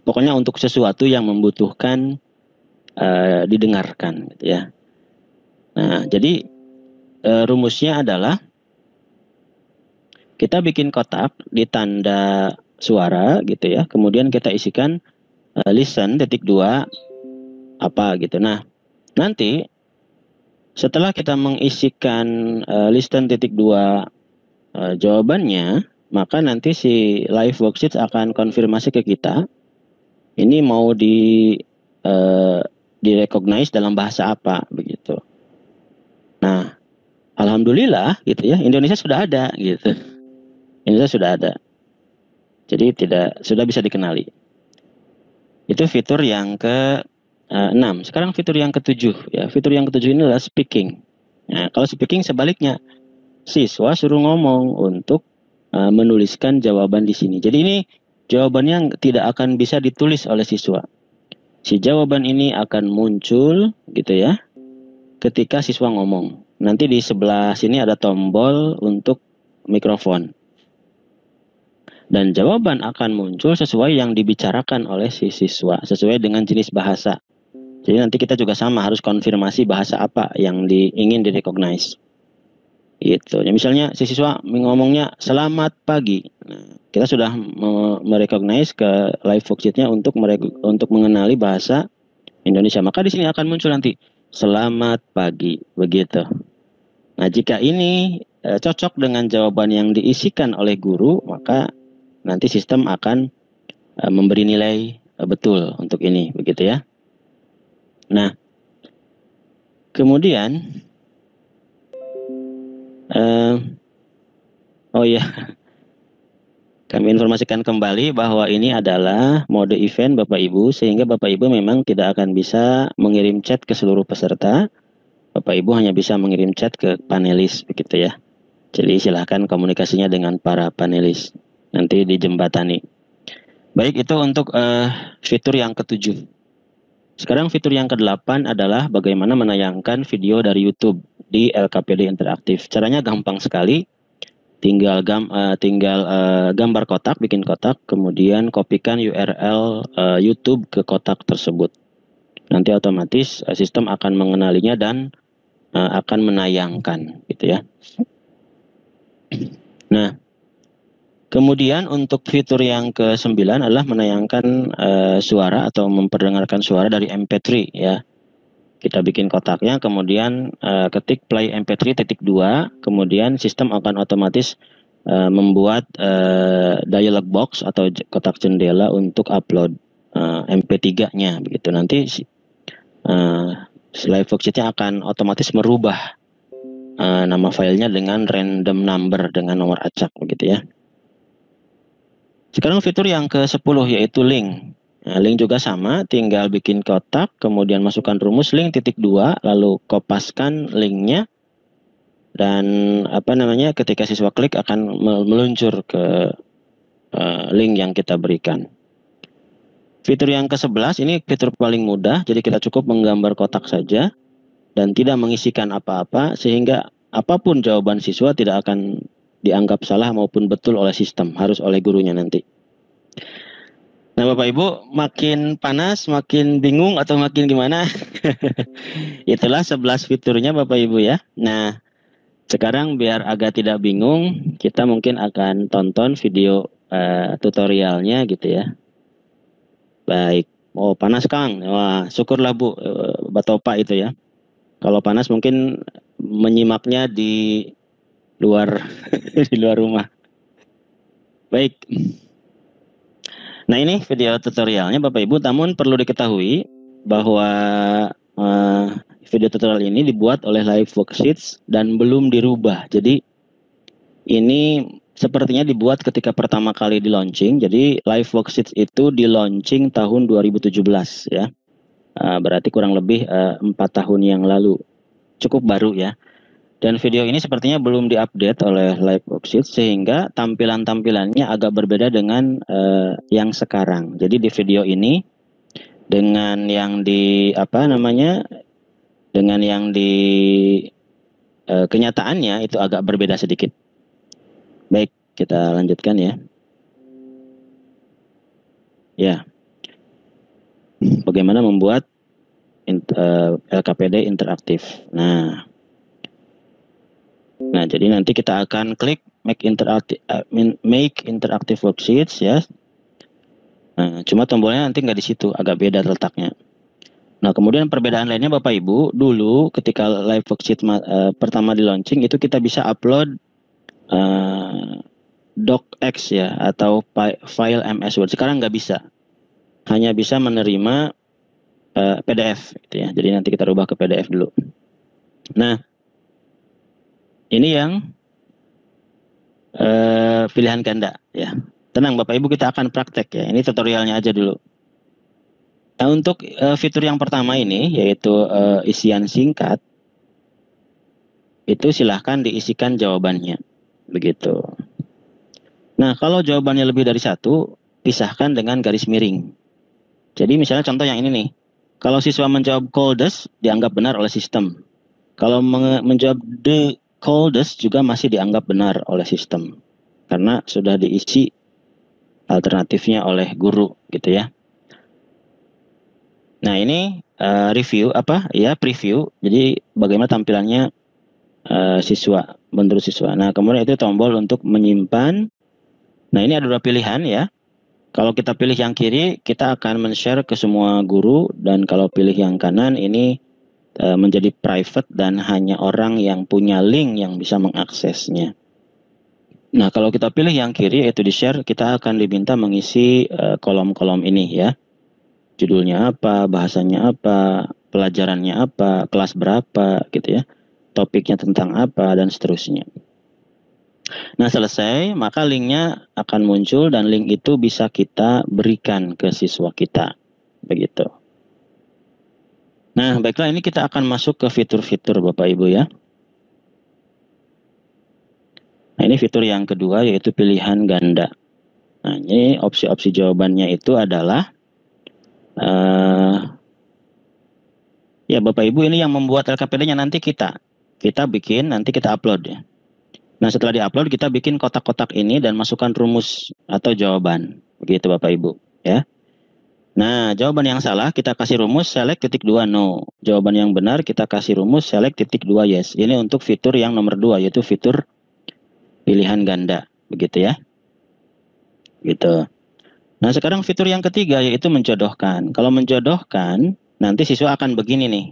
pokoknya untuk sesuatu yang membutuhkan didengarkan gitu ya. Nah, jadi rumusnya adalah kita bikin kotak di tanda suara gitu ya. Kemudian kita isikan listen titik 2 apa gitu. Nah, nanti setelah kita mengisikan listen titik 2 jawabannya, maka nanti si live worksheet akan konfirmasi ke kita ini mau di-recognize dalam bahasa apa begitu. Nah, alhamdulillah gitu ya, Indonesia sudah ada gitu. Indonesia sudah ada. Jadi sudah bisa dikenali. Itu fitur yang ke 6. Sekarang fitur yang ke-7 ya. Fitur yang ke-7 ini adalah speaking. Nah, kalau speaking sebaliknya, siswa suruh ngomong untuk menuliskan jawaban di sini. Jadi ini jawabannya tidak akan bisa ditulis oleh siswa. Si jawaban ini akan muncul gitu ya ketika siswa ngomong. Nanti di sebelah sini ada tombol untuk mikrofon. Dan jawaban akan muncul sesuai yang dibicarakan oleh si siswa, sesuai dengan jenis bahasa. Jadi nanti kita juga sama harus konfirmasi bahasa apa yang ingin direcognize. Gitu. Ya, misalnya si siswa ngomongnya selamat pagi. Nah, kita sudah merecognize ke live worksheet-nya untuk mengenali bahasa Indonesia. Maka di sini akan muncul nanti selamat pagi, begitu. Nah, jika ini cocok dengan jawaban yang diisikan oleh guru, maka nanti sistem akan memberi nilai betul untuk ini, begitu ya. Nah, kemudian oh ya, kami informasikan kembali bahwa ini adalah mode event Bapak Ibu, sehingga Bapak Ibu memang tidak akan bisa mengirim chat ke seluruh peserta. Bapak Ibu hanya bisa mengirim chat ke panelis, begitu ya. Jadi silahkan komunikasinya dengan para panelis, nanti dijembatani. Baik, itu untuk fitur yang ke-7. Sekarang fitur yang ke-8 adalah bagaimana menayangkan video dari YouTube di LKPD Interaktif. Caranya gampang sekali. Tinggal gambar kotak, bikin kotak, kemudian kopikan URL YouTube ke kotak tersebut. Nanti otomatis sistem akan mengenalinya dan akan menayangkan, gitu ya. Nah, kemudian untuk fitur yang ke-9 adalah menayangkan suara atau memperdengarkan suara dari MP3 ya. Kita bikin kotaknya, kemudian ketik play MP3.2, kemudian sistem akan otomatis membuat dialog box atau kotak jendela untuk upload MP3-nya begitu. Nanti live worksheet-nya akan otomatis merubah nama filenya dengan random number dengan nomor acak begitu ya. Sekarang fitur yang ke-10 yaitu link. Nah, link juga sama, tinggal bikin kotak, kemudian masukkan rumus link titik 2, lalu kopaskan linknya, dan ketika siswa klik akan meluncur ke link yang kita berikan. Fitur yang ke-11 ini fitur paling mudah, jadi kita cukup menggambar kotak saja dan tidak mengisikan apa-apa, sehingga apapun jawaban siswa tidak akan dianggap salah maupun betul oleh sistem, harus oleh gurunya nanti. Nah, Bapak Ibu, makin panas, makin bingung atau makin gimana? Itulah 11 fiturnya Bapak Ibu ya. Nah, sekarang biar agak tidak bingung, kita mungkin akan tonton video tutorialnya gitu ya. Baik. Oh, panas Kang. Wah, syukurlah Bu, Batopa itu ya. Kalau panas mungkin menyimaknya di luar di luar rumah. Baik. Nah, ini video tutorialnya Bapak Ibu, namun perlu diketahui bahwa video tutorial ini dibuat oleh Live Worksheets dan belum dirubah. Jadi ini sepertinya dibuat ketika pertama kali di launching. Jadi Live Worksheets itu di launching tahun 2017 ya. Berarti kurang lebih 4 tahun yang lalu. Cukup baru ya. Dan video ini sepertinya belum diupdate oleh Live Worksheets sehingga tampilan-tampilannya agak berbeda dengan yang sekarang. Jadi di video ini dengan yang di dengan yang di kenyataannya itu agak berbeda sedikit. Baik, kita lanjutkan ya. Ya, bagaimana membuat LKPD interaktif. Nah, jadi nanti kita akan klik make interactive worksheets ya. Nah, cuma tombolnya nanti nggak di situ, agak beda letaknya. Nah, kemudian perbedaan lainnya Bapak Ibu, dulu ketika Live Worksheet pertama di launching itu kita bisa upload docx ya atau file MS Word. Sekarang nggak bisa, hanya bisa menerima PDF gitu ya. Jadi nanti kita rubah ke PDF dulu. Nah, ini yang pilihan ganda ya. Tenang Bapak Ibu, kita akan praktek ya. Ini tutorialnya aja dulu. Nah, untuk fitur yang pertama ini yaitu isian singkat, itu silahkan diisikan jawabannya begitu. Nah, kalau jawabannya lebih dari satu, pisahkan dengan garis miring. Jadi misalnya contoh yang ini nih, kalau siswa menjawab coldest dianggap benar oleh sistem. Kalau menjawab the coldest juga masih dianggap benar oleh sistem karena sudah diisi alternatifnya oleh guru gitu ya. Nah, ini preview. Jadi bagaimana tampilannya siswa menurut siswa. Nah, kemudian itu tombol untuk menyimpan. Nah, ini ada 2 pilihan ya. Kalau kita pilih yang kiri, kita akan men-share ke semua guru, dan kalau pilih yang kanan ini menjadi private dan hanya orang yang punya link yang bisa mengaksesnya. Nah, kalau kita pilih yang kiri yaitu di-share, kita akan diminta mengisi kolom-kolom ini ya. Judulnya apa, bahasanya apa, pelajarannya apa, kelas berapa gitu ya. Topiknya tentang apa dan seterusnya. Nah, selesai, maka linknya akan muncul dan link itu bisa kita berikan ke siswa kita. Begitu. Nah, baiklah, ini kita akan masuk ke fitur-fitur Bapak Ibu ya. Nah, ini fitur yang kedua yaitu pilihan ganda. Nah, ini opsi-opsi jawabannya itu adalah ya Bapak Ibu, ini yang membuat LKPD-nya nanti kita bikin, nanti kita upload ya. Nah, setelah diupload kita bikin kotak-kotak ini dan masukkan rumus atau jawaban. Begitu Bapak Ibu ya. Nah, jawaban yang salah kita kasih rumus select titik 2 no. Jawaban yang benar kita kasih rumus select titik 2 yes. Ini untuk fitur yang nomor 2 yaitu fitur pilihan ganda. Begitu ya. Gitu. Nah, sekarang fitur yang ketiga yaitu menjodohkan. Kalau menjodohkan, nanti siswa akan begini nih.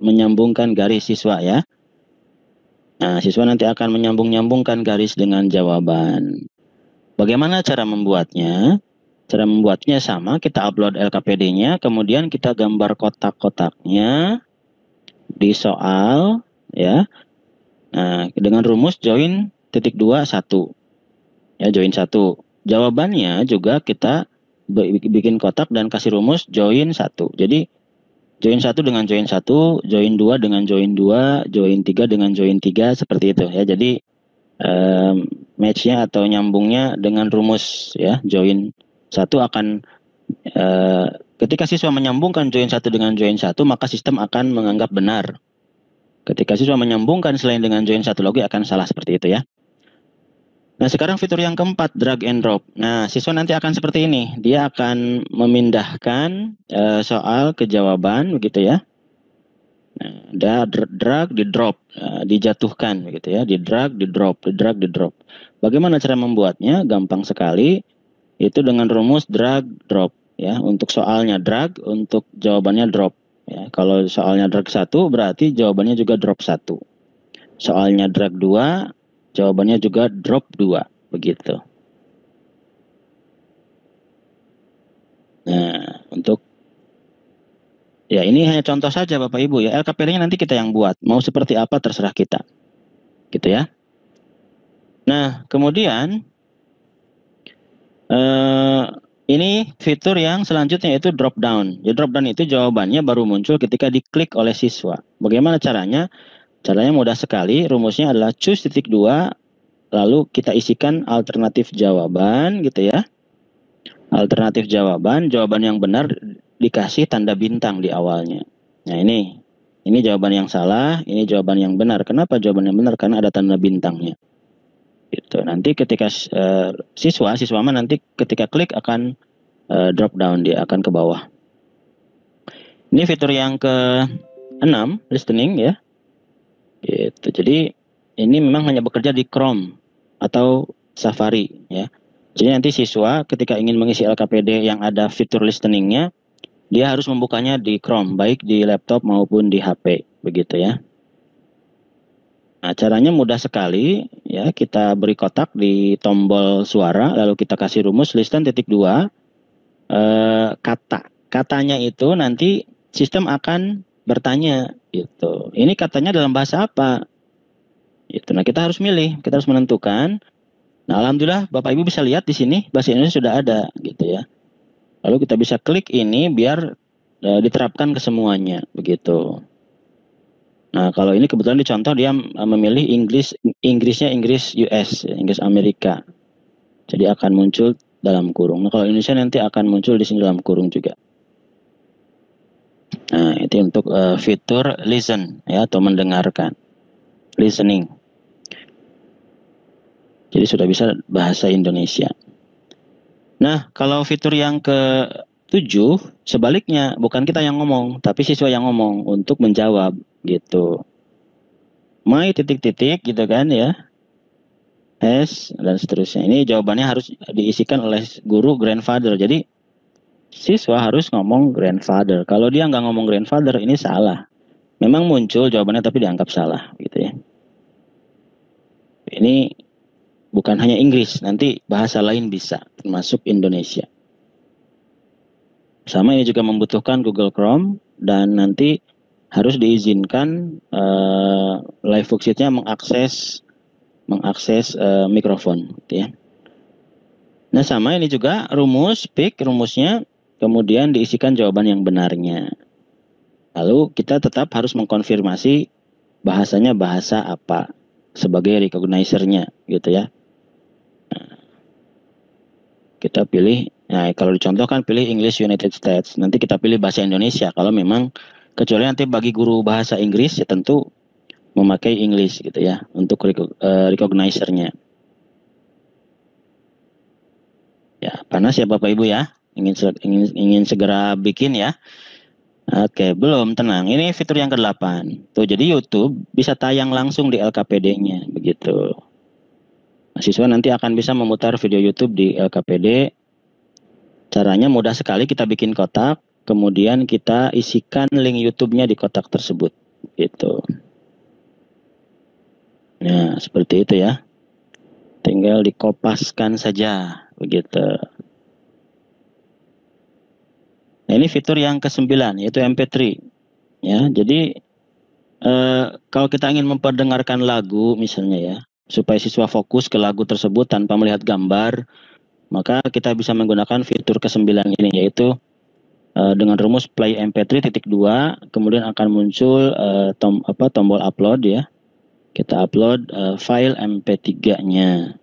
Menyambungkan garis siswa ya. Nah, siswa nanti akan menyambung-nyambungkan garis dengan jawaban. Bagaimana cara membuatnya? Cara membuatnya sama, kita upload LKPD-nya, kemudian kita gambar kotak-kotaknya di soal, ya. Nah, dengan rumus join titik 2 1. Ya, join 1. Jawabannya juga kita bikin kotak dan kasih rumus join 1. Jadi join 1 dengan join 1, join 2 dengan join 2, join 3 dengan join 3, seperti itu ya. Jadi match-nya atau nyambungnya dengan rumus ya. Join 1 akan ketika siswa menyambungkan join 1 dengan join 1, maka sistem akan menganggap benar. Ketika siswa menyambungkan selain dengan join 1 lagi akan salah, seperti itu ya. Nah, sekarang fitur yang keempat, drag and drop. Nah, siswa nanti akan seperti ini. Dia akan memindahkan soal ke jawaban, begitu ya. Nah, drag, di drop, dijatuhkan, begitu ya. Di drag, di drop, di drag, di drop. Bagaimana cara membuatnya? Gampang sekali. Itu dengan rumus drag, drop. Ya, untuk soalnya drag, untuk jawabannya drop. Ya, kalau soalnya drag 1, berarti jawabannya juga drop 1. Soalnya drag 2, jawabannya juga drop 2, begitu. Nah, untuk Ya, ini hanya contoh saja Bapak Ibu ya. LKPD-nya nanti kita yang buat. Mau seperti apa terserah kita. Gitu ya. Nah, kemudian ini fitur yang selanjutnya yaitu drop down. Ya, drop down itu jawabannya baru muncul ketika diklik oleh siswa. Bagaimana caranya? Caranya mudah sekali. Rumusnya adalah choose titik 2, lalu kita isikan alternatif jawaban gitu ya. Alternatif jawaban yang benar dikasih tanda bintang di awalnya. Nah, ini jawaban yang salah, ini jawaban yang benar. Kenapa jawaban yang benar? Karena ada tanda bintangnya. Gitu. Nanti ketika siswa nanti ketika klik akan drop down, dia akan ke bawah. Ini fitur yang ke-6, listening ya. Gitu. Jadi ini memang hanya bekerja di Chrome atau Safari ya. Jadi nanti siswa ketika ingin mengisi LKPD yang ada fitur listeningnya, dia harus membukanya di Chrome, baik di laptop maupun di HP, begitu ya. Nah, caranya mudah sekali ya. Kita beri kotak di tombol suara, lalu kita kasih rumus listen titik 2 kata. Katanya itu nanti sistem akan bertanya gitu. Ini katanya dalam bahasa apa? Gitu. Nah, kita harus milih, kita harus menentukan. Nah, alhamdulillah Bapak Ibu bisa lihat di sini bahasa Indonesia sudah ada gitu ya. Lalu kita bisa klik ini biar diterapkan ke semuanya begitu. Nah, kalau ini kebetulan dicontoh dia memilih Inggrisnya Inggris US, Inggris Amerika. Jadi akan muncul dalam kurung. Nah, kalau Indonesia nanti akan muncul di sini dalam kurung juga. Nah, itu untuk fitur listen ya, atau mendengarkan. Listening. Jadi sudah bisa bahasa Indonesia. Nah, kalau fitur yang ke-7 sebaliknya, bukan kita yang ngomong, tapi siswa yang ngomong untuk menjawab gitu. My titik-titik gitu kan ya. S dan seterusnya. Ini jawabannya harus diisikan oleh guru grandfather. Jadi siswa harus ngomong grandfather. Kalau dia nggak ngomong grandfather, ini salah. Memang muncul jawabannya tapi dianggap salah gitu ya. Ini bukan hanya Inggris, nanti bahasa lain bisa, termasuk Indonesia. Sama ini juga membutuhkan Google Chrome dan nanti harus diizinkan live worksheet-nya mengakses mikrofon, gitu ya. Nah, sama ini juga rumusnya, kemudian diisikan jawaban yang benarnya. Lalu kita tetap harus mengkonfirmasi bahasanya bahasa apa sebagai recognizer-nya, gitu ya. Kita pilih, nah kalau dicontohkan pilih English United States, nanti kita pilih bahasa Indonesia kalau memang, kecuali nanti bagi guru bahasa Inggris ya tentu memakai English gitu ya untuk recognizer-nya. Ya, panas ya Bapak Ibu ya, ingin segera bikin ya. Oke, belum, tenang. Ini fitur yang ke-8. Tuh, jadi YouTube bisa tayang langsung di LKPD-nya begitu. Siswa nanti akan bisa memutar video YouTube di LKPD. Caranya mudah sekali, kita bikin kotak, kemudian kita isikan link YouTube-nya di kotak tersebut. Gitu. Nah, seperti itu ya. Tinggal dikopaskan saja, begitu. Nah, ini fitur yang ke-9, yaitu MP3. Ya, jadi kalau kita ingin memperdengarkan lagu misalnya ya, supaya siswa fokus ke lagu tersebut tanpa melihat gambar, maka kita bisa menggunakan fitur ke-9 ini, yaitu dengan rumus play MP3 titik 2, kemudian akan muncul tombol upload ya. Kita upload file MP3-nya.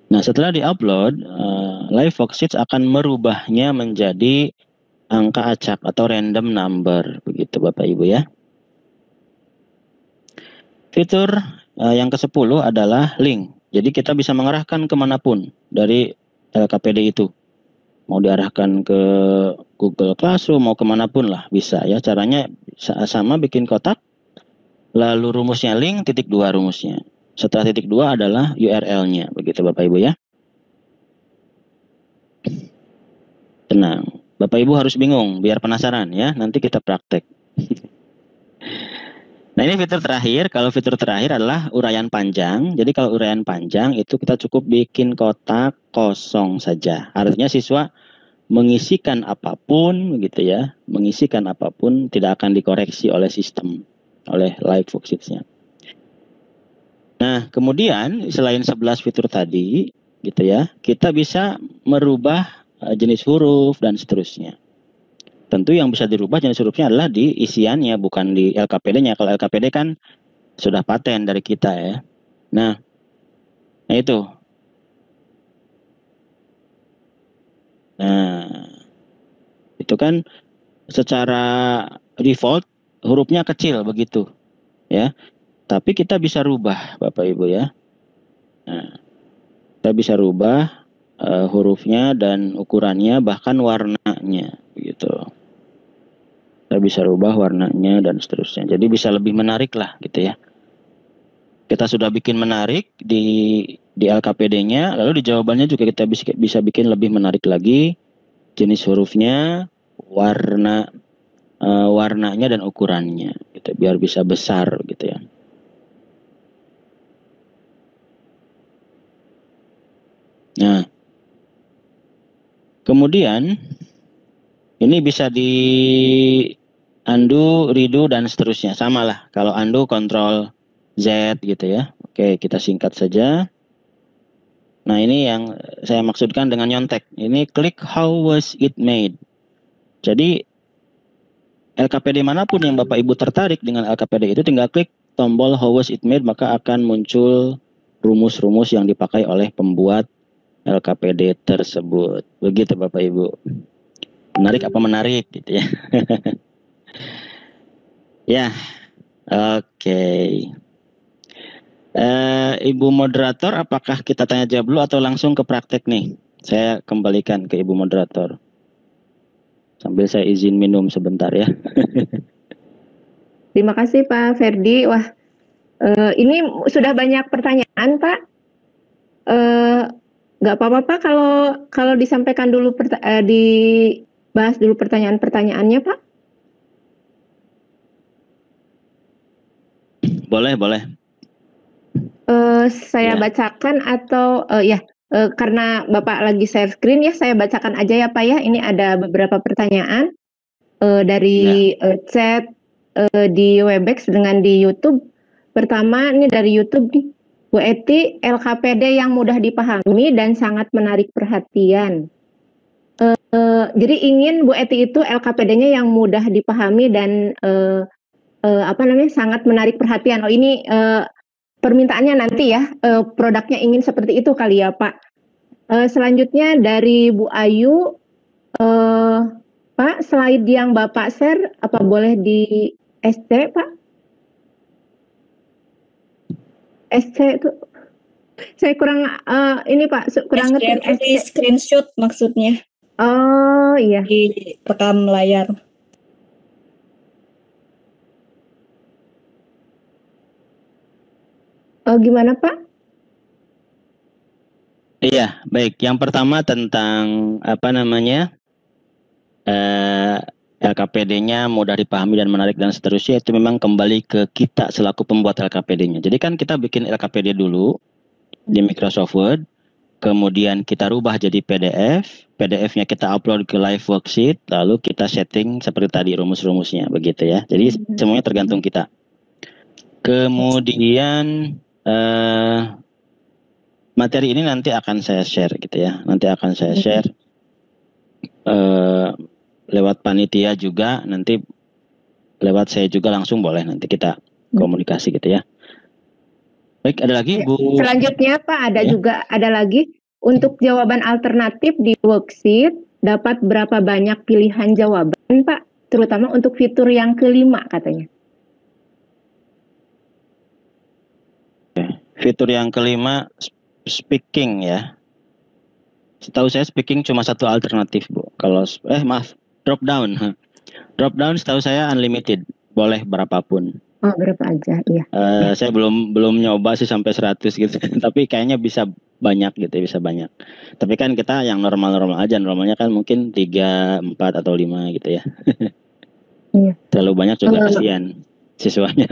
Nah, setelah diupload, live worksheet akan merubahnya menjadi angka acak atau random number, begitu Bapak Ibu ya. Fitur yang ke-10 adalah link. Jadi kita bisa mengarahkan kemanapun dari LKPD itu. Mau diarahkan ke Google Classroom, mau kemanapun lah bisa ya. Caranya sama, bikin kotak, lalu rumusnya link, titik 2 rumusnya. Setelah titik 2 adalah URL-nya, begitu Bapak Ibu ya. Tenang, Bapak Ibu harus bingung, biar penasaran ya, nanti kita praktek. Nah, ini fitur terakhir. Kalau fitur terakhir adalah uraian panjang. Jadi kalau uraian panjang itu kita cukup bikin kotak kosong saja. Artinya siswa mengisikan apapun gitu ya, mengisikan apapun tidak akan dikoreksi oleh sistem, oleh live worksheets-nya. Nah, kemudian selain 11 fitur tadi gitu ya, kita bisa merubah jenis huruf dan seterusnya. Tentu yang bisa dirubah jenis hurufnya adalah di isiannya, bukan di LKPD-nya. Kalau LKPD kan sudah paten dari kita ya. Nah itu. Nah, itu kan secara default hurufnya kecil begitu ya. Tapi kita bisa rubah Bapak Ibu ya. Nah, kita bisa rubah hurufnya dan ukurannya, bahkan warnanya begitu. Kita bisa rubah warnanya dan seterusnya. Jadi bisa lebih menarik lah gitu ya. Kita sudah bikin menarik di LKPD-nya, lalu di jawabannya juga kita bisa bikin lebih menarik lagi, jenis hurufnya, warnanya dan ukurannya gitu, biar bisa besar gitu ya. Nah, kemudian ini bisa di undo, redo dan seterusnya. Sama lah, kalau undo Ctrl Z gitu ya. Oke, kita singkat saja. Nah, ini yang saya maksudkan dengan nyontek. Ini klik how was it made. Jadi LKPD manapun yang Bapak Ibu tertarik dengan LKPD itu, tinggal klik tombol how was it made, maka akan muncul rumus-rumus yang dipakai oleh pembuat LKPD tersebut. Begitu Bapak Ibu. Menarik apa menarik gitu ya. Ya, oke. Ibu moderator, apakah kita tanya jawab dulu atau langsung ke praktek nih? Saya kembalikan ke Ibu moderator. Sambil saya izin minum sebentar ya. Terima kasih Pak Ferdi. Wah, ini sudah banyak pertanyaan Pak. Nggak apa-apa Pak kalau disampaikan dulu, dibahas dulu pertanyaan-pertanyaannya Pak. Boleh, boleh. Saya bacakan atau karena Bapak lagi share screen ya, saya bacakan aja ya Pak ya. Ini ada beberapa pertanyaan dari chat di Webex dengan di YouTube. Pertama ini dari YouTube nih. Bu Eti, LKPD yang mudah dipahami dan sangat menarik perhatian. Jadi ingin Bu Eti itu LKPD-nya yang mudah dipahami dan sangat menarik perhatian. Oh ini permintaannya nanti ya, produknya ingin seperti itu kali ya Pak. Selanjutnya dari Bu Ayu, Pak, slide yang Bapak share apa boleh di SC Pak? SC itu saya kurang ini Pak, kurang ngerti. Di screenshot maksudnya. Oh iya. Di rekam layar. Gimana Pak? Iya, baik. Yang pertama tentang LKPD-nya mudah dipahami dan menarik dan seterusnya, itu memang kembali ke kita selaku pembuat LKPD-nya. Jadi kan kita bikin LKPD dulu di Microsoft Word, kemudian kita rubah jadi PDF, PDF-nya kita upload ke live worksheet, lalu kita setting seperti tadi rumus-rumusnya, begitu ya. Jadi semuanya tergantung kita. Kemudian materi ini nanti akan saya share gitu ya. Nanti akan saya share lewat panitia juga, nanti lewat saya juga langsung boleh, nanti kita komunikasi gitu ya. Baik, ada lagi Bu? Selanjutnya Pak, ada lagi untuk jawaban alternatif di worksheet, dapat berapa banyak pilihan jawaban Pak, terutama untuk fitur yang kelima katanya. Fitur yang kelima speaking ya. Setahu saya speaking cuma satu alternatif Bu. Kalau drop down. Drop down setahu saya unlimited, boleh berapapun. Oh, berapa aja, iya. Saya belum nyoba sih sampai 100 gitu. Tapi kayaknya bisa banyak gitu, bisa banyak. Tapi kan kita yang normal-normal aja, normalnya kan mungkin 3, 4 atau 5 gitu ya. Iya. Terlalu banyak juga kasihan siswanya.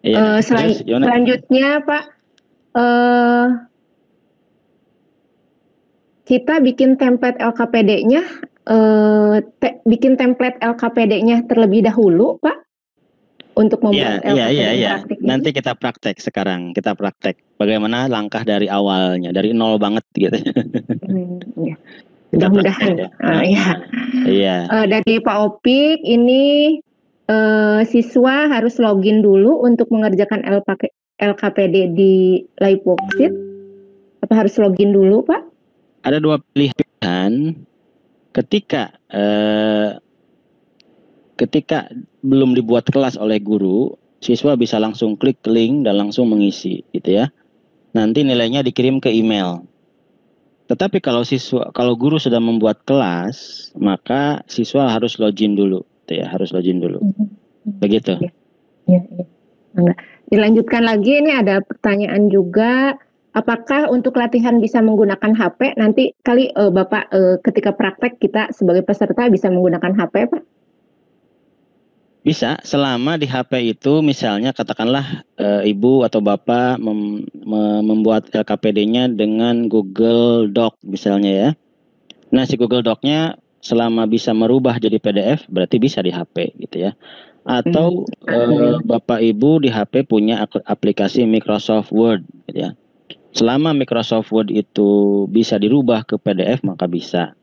Iya. Selanjutnya Pak, kita bikin template LKPD-nya, bikin template LKPD-nya terlebih dahulu, Pak, untuk membuat LKPD praktik ini? Nanti kita praktek sekarang. Kita praktek bagaimana langkah dari awalnya, dari nol banget gitu. Ya. Mudah-mudahan. Iya. Dari Pak Opik, ini siswa harus login dulu untuk mengerjakan LKPD di Live Worksheet. Apa harus login dulu, Pak? Ada dua pilihan. Ketika belum dibuat kelas oleh guru, siswa bisa langsung klik link dan langsung mengisi, gitu ya. Nanti nilainya dikirim ke email. Tetapi kalau guru sudah membuat kelas, maka siswa harus login dulu, gitu ya, harus login dulu. Begitu. Ya. Dilanjutkan lagi, ini ada pertanyaan juga. Apakah untuk latihan bisa menggunakan HP? Nanti kali Bapak ketika praktek kita sebagai peserta bisa menggunakan HP, Pak? Bisa, selama di HP itu misalnya katakanlah Ibu atau Bapak membuat LKPD-nya dengan Google Doc misalnya ya. Nah, si Google Doc-nya selama bisa merubah jadi PDF berarti bisa di HP gitu ya. Atau Bapak Ibu di HP punya aplikasi Microsoft Word gitu ya. Selama Microsoft Word itu bisa dirubah ke PDF maka bisa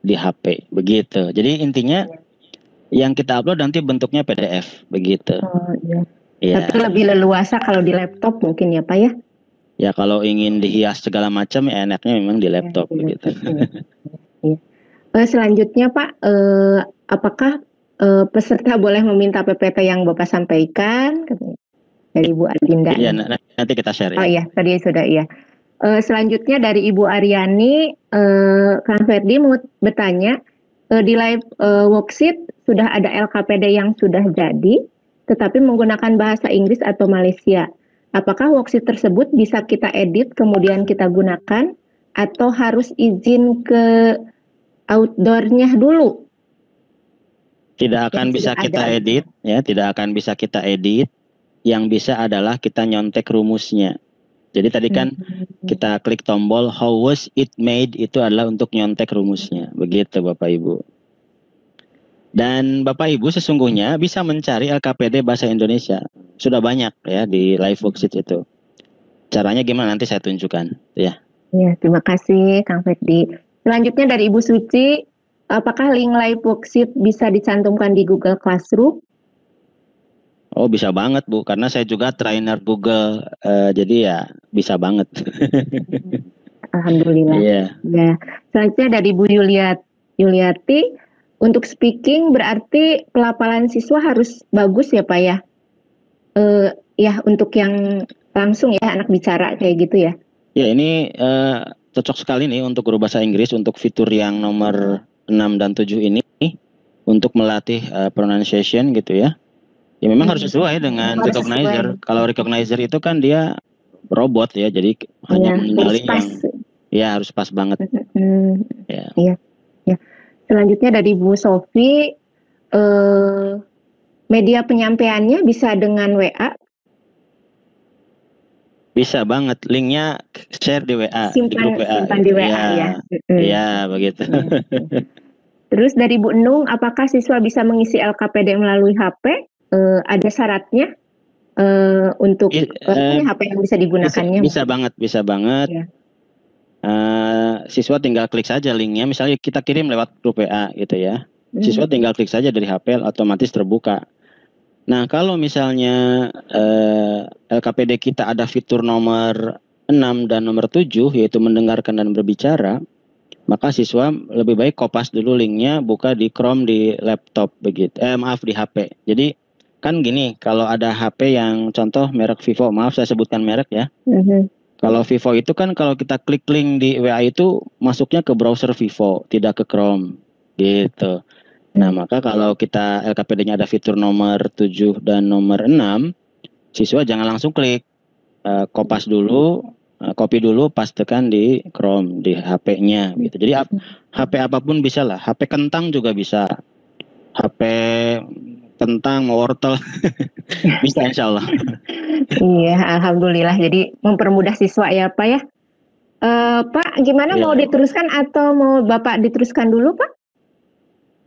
di HP begitu. Jadi intinya yang kita upload nanti bentuknya PDF begitu. Oh iya. Tapi lebih leluasa kalau di laptop mungkin ya Pak ya? Ya kalau ingin dihias segala macam ya enaknya memang di laptop begitu. Selanjutnya Pak, apakah peserta boleh meminta PPT yang Bapak sampaikan? Dari Ibu Adinda. Iya, nanti kita share ya. Oh iya, tadi sudah iya. Selanjutnya dari Ibu Aryani, Kang Ferdi mau bertanya, di Live Worksheet sudah ada LKPD yang sudah jadi, tetapi menggunakan bahasa Inggris atau Malaysia. Apakah worksheet tersebut bisa kita edit kemudian kita gunakan, atau harus izin ke outdoor-nya dulu? Tidak akan bisa kita edit, ya, tidak akan bisa kita edit. Yang bisa adalah kita nyontek rumusnya. Jadi tadi kan kita klik tombol how was it made, itu adalah untuk nyontek rumusnya. Begitu Bapak Ibu. Dan Bapak Ibu sesungguhnya bisa mencari LKPD bahasa Indonesia. Sudah banyak ya di Live Worksheet itu. Caranya gimana nanti saya tunjukkan ya. Ya, terima kasih Kang Ferdi. Selanjutnya dari Ibu Suci, apakah link Live Worksheet bisa dicantumkan di Google Classroom? Oh bisa banget Bu, karena saya juga trainer Google, jadi ya bisa banget. Alhamdulillah. Yeah. Ya. Selanjutnya dari Bu Yuliati, untuk speaking berarti pelafalan siswa harus bagus ya Pak ya? Ya untuk yang langsung ya anak bicara kayak gitu ya? Ya ini cocok sekali nih untuk guru bahasa Inggris untuk fitur yang nomor 6 dan 7 ini untuk melatih pronunciation gitu ya. Ya memang harus sesuai dengan recognizer. Kalau recognizer itu kan dia robot ya, jadi hanya mengenali yang ya harus pas banget. Iya. Selanjutnya dari Bu Sofi, media penyampaiannya bisa dengan WA? Bisa banget, linknya share di WA, di grup WA. Simpan di WA ya. Iya begitu. Terus dari Bu Nung, apakah siswa bisa mengisi LKPD melalui HP? Ada syaratnya untuk HP yang bisa digunakannya? Bisa banget. Ya. Siswa tinggal klik saja linknya, misalnya kita kirim lewat grup WA gitu ya. Siswa tinggal klik saja dari HP, otomatis terbuka. Nah kalau misalnya LKPD kita ada fitur nomor 6 dan nomor 7 yaitu mendengarkan dan berbicara, maka siswa lebih baik kopas dulu linknya, buka di Chrome di laptop begitu. Maaf di HP. Jadi kan gini, kalau ada HP yang contoh merek Vivo, maaf saya sebutkan merek ya. Kalau Vivo itu kan kalau kita klik link di WA itu masuknya ke browser Vivo, tidak ke Chrome gitu. Nah maka kalau kita LKPD-nya ada fitur nomor 7 dan nomor 6, siswa jangan langsung klik, kopas dulu, copy dulu, pastekan di Chrome, di HP-nya gitu. Jadi HP apapun bisa lah, HP kentang juga bisa, HP kentang, wortel, bisa insya Allah. Iya, alhamdulillah. Jadi mempermudah siswa ya Pak ya? Pak, gimana Ya. mau diteruskan atau mau Bapak diteruskan dulu, Pak?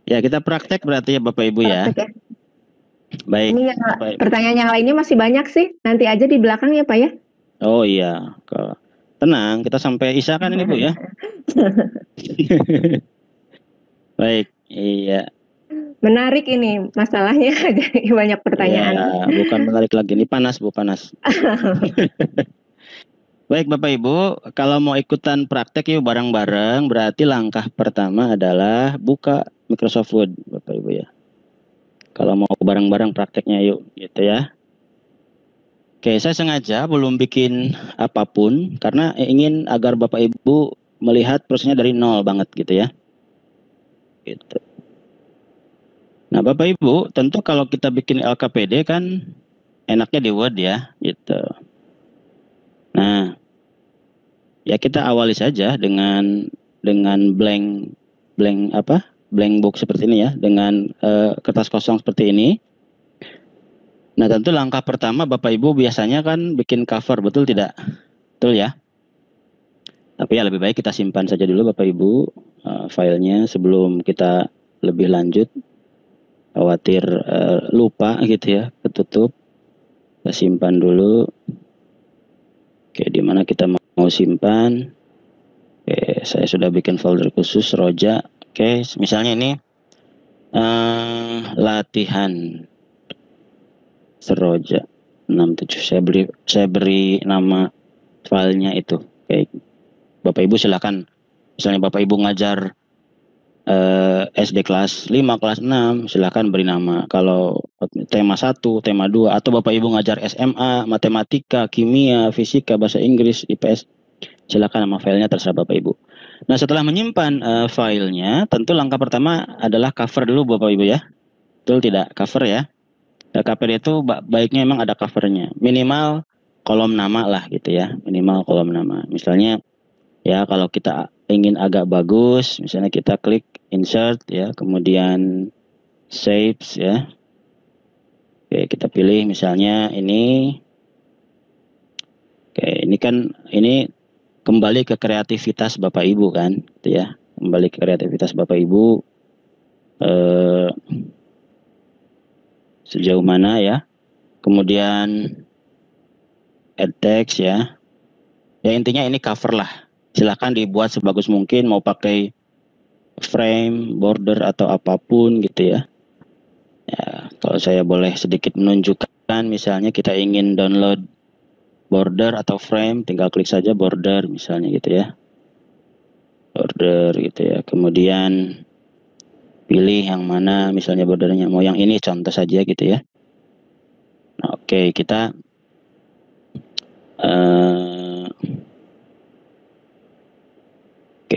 Ya, kita praktek berarti ya Bapak Ibu ya. Praktek ya. Baik. Ini yang, Bapak Ibu. pertanyaan yang lainnya masih banyak sih. Nanti aja di belakang ya, Pak ya. Oh iya, tenang, kita sampai Isya kan ini Bu ya. Baik, iya. Menarik ini masalahnya, jadi banyak pertanyaan. Ya, bukan menarik lagi, ini panas Bu, panas. Baik Bapak Ibu, kalau mau ikutan praktek yuk bareng-bareng, berarti langkah pertama adalah buka Microsoft Word Bapak Ibu ya. Kalau mau bareng-bareng prakteknya yuk, gitu ya. Oke, saya sengaja belum bikin apapun karena ingin agar Bapak Ibu melihat prosesnya dari nol banget gitu ya. Gitu. Nah Bapak Ibu, tentu kalau kita bikin LKPD kan enaknya di Word ya, gitu. Nah, ya kita awali saja dengan blank book seperti ini ya, dengan kertas kosong seperti ini. Nah tentu langkah pertama Bapak Ibu biasanya kan bikin cover, betul tidak? Betul ya. Tapi ya lebih baik kita simpan saja dulu Bapak Ibu filenya sebelum kita lebih lanjut. Khawatir lupa gitu ya, ketutup. Kita simpan dulu. Oke, di mana kita mau simpan? Oke, saya sudah bikin folder khusus Roja. Oke, misalnya ini latihan Seroja 67. Saya beri nama filenya itu. Oke, Bapak Ibu silakan. Misalnya Bapak Ibu ngajar SD kelas 5, kelas 6, silakan beri nama. Kalau tema 1, tema 2, atau Bapak Ibu ngajar SMA, matematika, kimia, fisika, bahasa Inggris, IPS, silakan nama filenya terserah Bapak Ibu. Nah setelah menyimpan filenya, tentu langkah pertama adalah cover dulu Bapak Ibu ya. Betul tidak? Cover ya. KPD itu baiknya memang ada covernya. Minimal kolom nama lah gitu ya. Minimal kolom nama. Misalnya ya kalau kita ingin agak bagus, misalnya kita klik insert ya, kemudian shapes ya. Oke, kita pilih misalnya ini. Oke, ini kan ini kembali ke kreativitas Bapak Ibu kan, gitu ya. Kembali ke kreativitas Bapak Ibu sejauh mana ya. Kemudian add text ya. Ya intinya ini cover lah. Silahkan dibuat sebagus mungkin, mau pakai frame, border atau apapun gitu ya. Ya, kalau saya boleh sedikit menunjukkan, misalnya kita ingin download border atau frame, tinggal klik saja border misalnya gitu ya. Border gitu ya. Kemudian pilih yang mana, misalnya bordernya mau yang ini, contoh saja gitu ya. Nah, oke, kita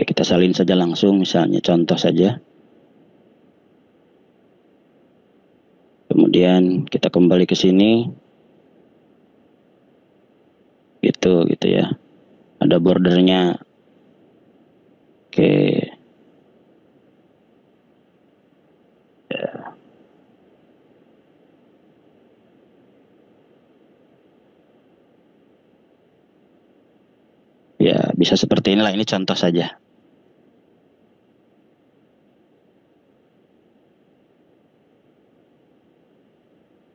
kita salin saja langsung, misalnya contoh saja. Kemudian kita kembali ke sini. Gitu ya. Ada bordernya. Oke. Ya, bisa seperti inilah, ini contoh saja.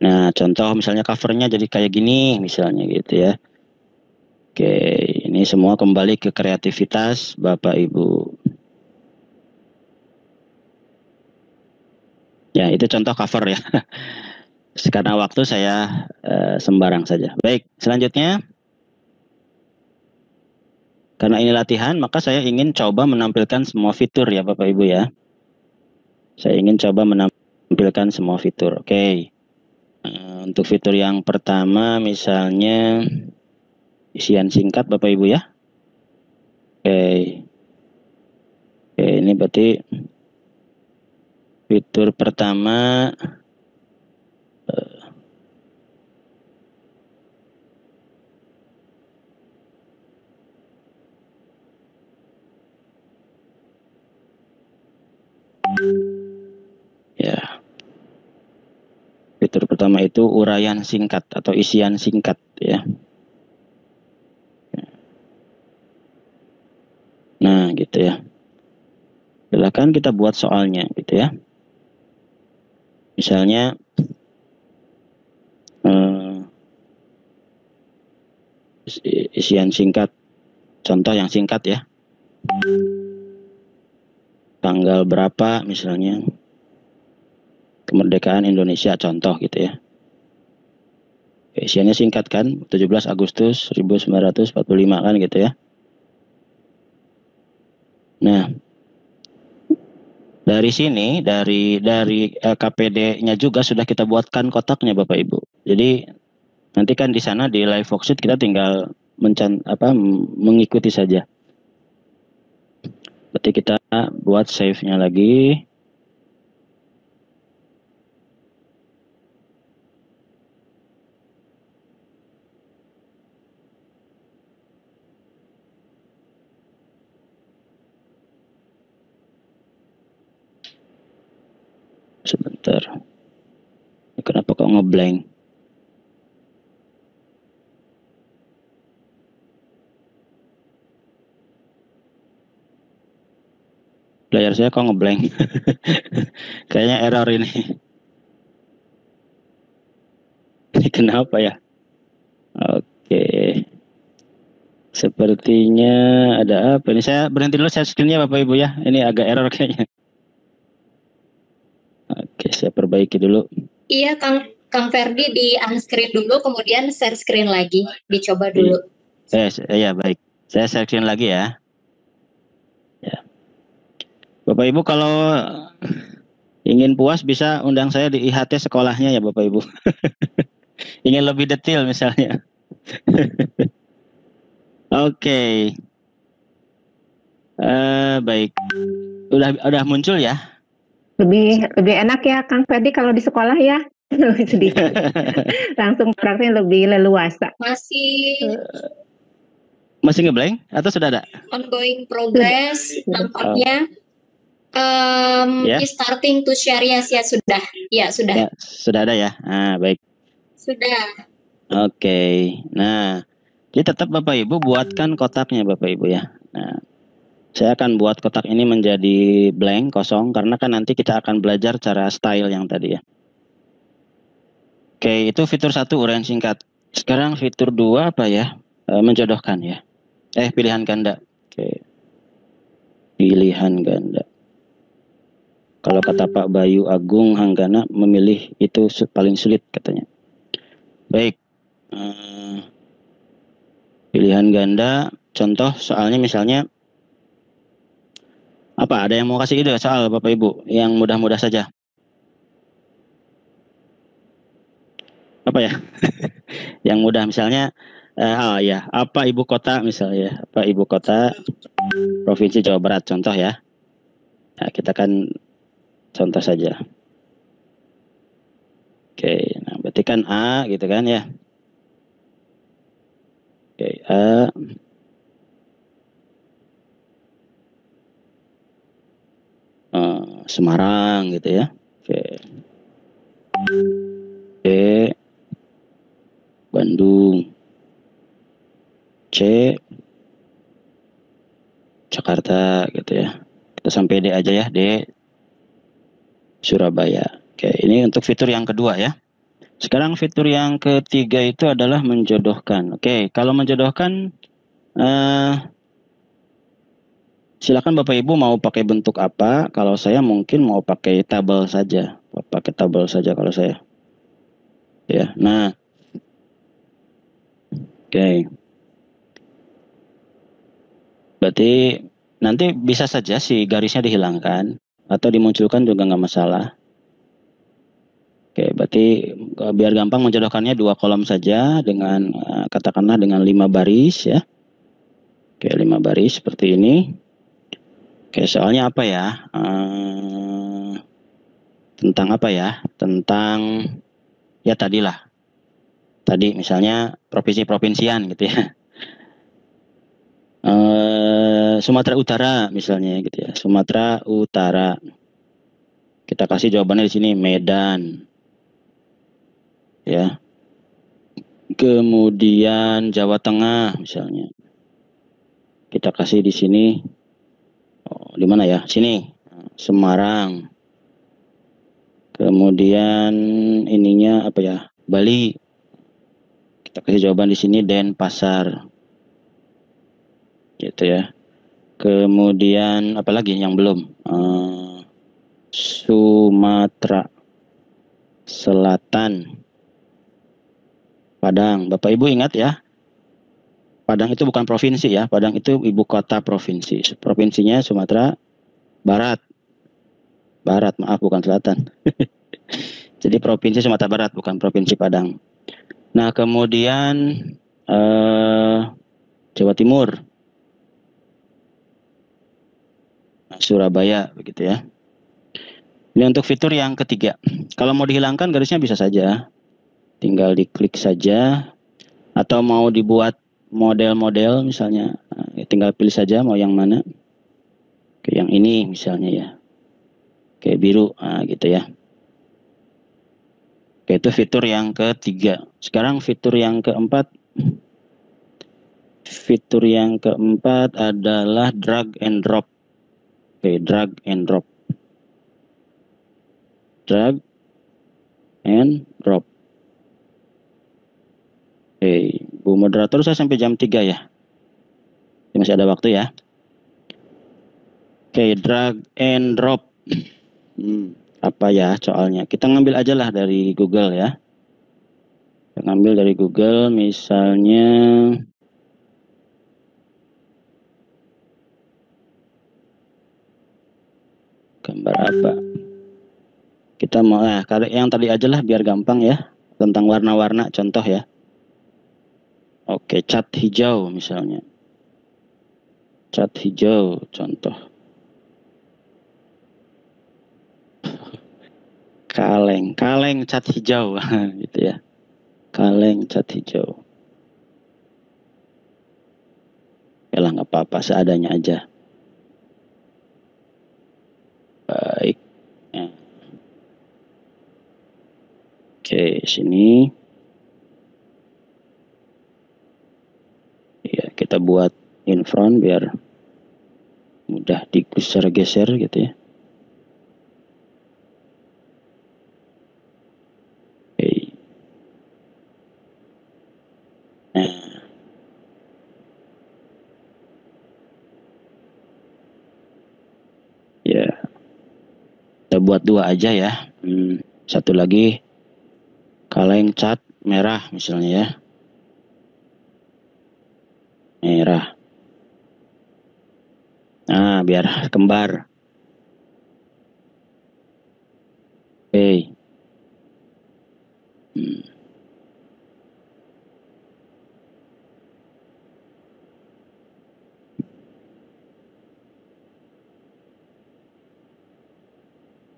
Nah, contoh misalnya covernya jadi kayak gini, misalnya gitu ya. Oke, ini semua kembali ke kreativitas Bapak Ibu. Ya, itu contoh cover ya. Karena waktu saya sembarang saja. Baik, selanjutnya. Karena ini latihan, maka saya ingin coba menampilkan semua fitur ya Bapak Ibu ya. Saya ingin coba menampilkan semua fitur. Oke. Untuk fitur yang pertama misalnya isian singkat Bapak Ibu ya. Oke, ini berarti fitur pertama ya. Fitur pertama itu uraian singkat atau isian singkat ya. gitu ya. Silakan kita buat soalnya gitu ya. Misalnya isian singkat, contoh yang singkat ya. Tanggal berapa misalnya kemerdekaan Indonesia, contoh gitu ya. Isiannya singkat kan, 17 Agustus 1945 kan gitu ya. Nah, dari sini, dari KPD-nya juga sudah kita buatkan kotaknya Bapak Ibu. Jadi nanti kan di sana di live worksheet kita tinggal mengikuti saja. Berarti kita buat save-nya lagi. Sebentar. Kenapa kok ngeblank? Layar saya kok ngeblank. Kayaknya error ini. Ini kenapa ya? Oke. Sepertinya ada apa ini? Saya berhenti dulu share screen-nya Bapak Ibu ya. Ini agak error kayaknya. Oke, saya perbaiki dulu. Iya, Kang Ferdi di unscreen dulu, kemudian share screen lagi, dicoba dulu. Ya baik. Saya share screen lagi ya. Ya. Bapak Ibu kalau ingin puas bisa undang saya di IHT sekolahnya ya Bapak Ibu. Ingin lebih detail misalnya. Oke. Baik. Udah muncul ya? Lebih enak ya Kang Ferdi kalau di sekolah ya. Sedikit. Langsung prakteknya lebih leluasa. Masih ngeblank atau sudah ada? Ongoing progress nampaknya. Is starting to share, ya sudah. Ya sudah. Ya, sudah ada ya. Baik. Sudah. Oke. Nah, jadi tetap Bapak Ibu buatkan kotaknya Bapak Ibu ya. Nah, saya akan buat kotak ini menjadi blank, kosong, karena kan nanti kita akan belajar cara style yang tadi ya. Oke, itu fitur 1 uraian singkat. Sekarang fitur 2 apa ya? Menjodohkan ya. Pilihan ganda. Oke. Pilihan ganda. Kalau kata Pak Bayu Agung Hanggana, memilih itu paling sulit katanya. Baik. Pilihan ganda, contoh soalnya misalnya apa? Ada yang mau kasih ide soal Bapak Ibu yang mudah-mudah saja? Apa ya? Yang mudah misalnya apa ibu kota misalnya? Apa ibu kota Provinsi Jawa Barat contoh ya. Nah, kita kan contoh saja. Oke, nah berarti kan A gitu kan ya. Oke, A. Semarang gitu ya. Oke. B. Bandung. C. Jakarta gitu ya. Kita sampai D aja ya, D. Surabaya. Oke, ini untuk fitur yang kedua ya. Sekarang fitur yang ketiga itu adalah menjodohkan. Oke, kalau menjodohkan silakan Bapak Ibu mau pakai bentuk apa. Kalau saya mungkin mau pakai tabel saja. Pakai tabel saja kalau saya. Ya, nah. Oke. Berarti nanti bisa saja si garisnya dihilangkan atau dimunculkan juga nggak masalah. Oke, berarti biar gampang menjodohkannya 2 kolom saja dengan katakanlah dengan 5 baris ya. Oke, 5 baris seperti ini. Oke, soalnya apa ya? Tentang apa ya? Tentang ya tadilah. Tadi misalnya provinsi-provinsian gitu ya. Sumatera Utara misalnya gitu ya. Sumatera Utara. Kita kasih jawabannya di sini Medan. Ya. Kemudian Jawa Tengah misalnya. Kita kasih di sini Oh, di mana ya? Sini. Semarang. Kemudian ininya apa ya? Bali. Kita kasih jawaban di sini Denpasar. Gitu ya. Kemudian apa lagi yang belum? Sumatera Selatan. Padang. Bapak Ibu ingat ya? Padang itu bukan provinsi ya. Padang itu ibu kota provinsi. Provinsinya Sumatera Barat. Barat, maaf, bukan selatan. Jadi provinsi Sumatera Barat, bukan provinsi Padang. Nah, kemudian Jawa Timur. Nah, Surabaya, begitu ya. Ini untuk fitur yang ketiga. Kalau mau dihilangkan garisnya bisa saja. Tinggal diklik saja. Atau mau dibuat model-model misalnya. Tinggal pilih saja mau yang mana. Oke, yang ini misalnya ya. Oke, biru. Nah, gitu ya. Oke, itu fitur yang ketiga. Sekarang fitur yang keempat. Fitur yang keempat adalah drag and drop. Oke, drag and drop. Drag and drop. Oke, Bu Moderator, saya sampai jam 3 ya. Masih ada waktu ya. Oke, drag and drop. Apa ya soalnya? Kita ngambil aja lah dari Google ya. Kita ngambil dari Google misalnya gambar apa? Kita mau yang tadi aja lah biar gampang ya. Tentang warna-warna contoh ya. Oke, cat hijau misalnya. Cat hijau contoh. Kaleng cat hijau gitu ya. Kaleng cat hijau. Yalah, nggak apa-apa, seadanya aja. Baik. Ya. Oke, sini. Ya, kita buat in front biar mudah digeser-geser gitu ya. Oke. Nah. Ya. Kita buat dua aja ya. Satu lagi kaleng cat merah misalnya ya. Merah. Nah, biar kembar. Oke.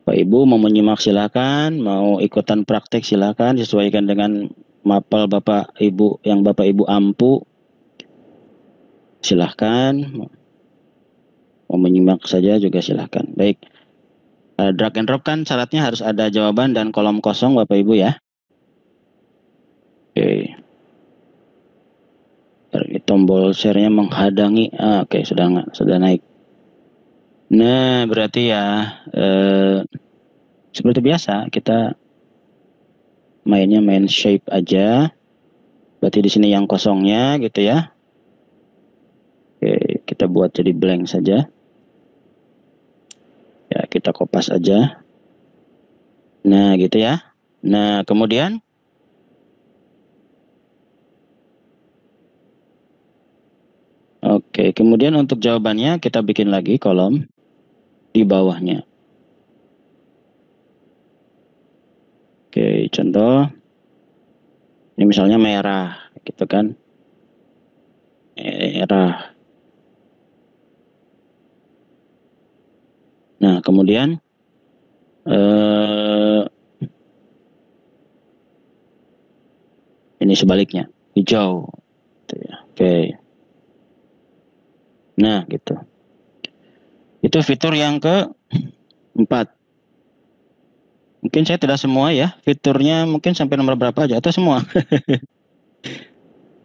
Pak Ibu mau menyimak silakan, mau ikutan praktek silakan, disesuaikan dengan mapel Bapak Ibu yang Bapak Ibu ampu. Silahkan. Mau menyimak saja juga silahkan. Baik. Drag and drop kan syaratnya harus ada jawaban dan kolom kosong Bapak Ibu ya. Oke. Tombol share-nya menghadangi. Oke, sudah naik. Nah, berarti ya seperti biasa kita mainnya main shape aja. Berarti di sini yang kosongnya gitu ya. Oke, kita buat jadi blank saja. Ya, kita kopas aja. Nah, gitu ya. Nah, kemudian oke, kemudian untuk jawabannya kita bikin lagi kolom di bawahnya. Oke, contoh. Ini misalnya merah, gitu kan. Merah. Nah, kemudian ini sebaliknya, hijau. Oke. Nah, gitu. Itu fitur yang keempat. Mungkin saya tidak semua ya, fiturnya mungkin sampai nomor berapa aja, atau semua.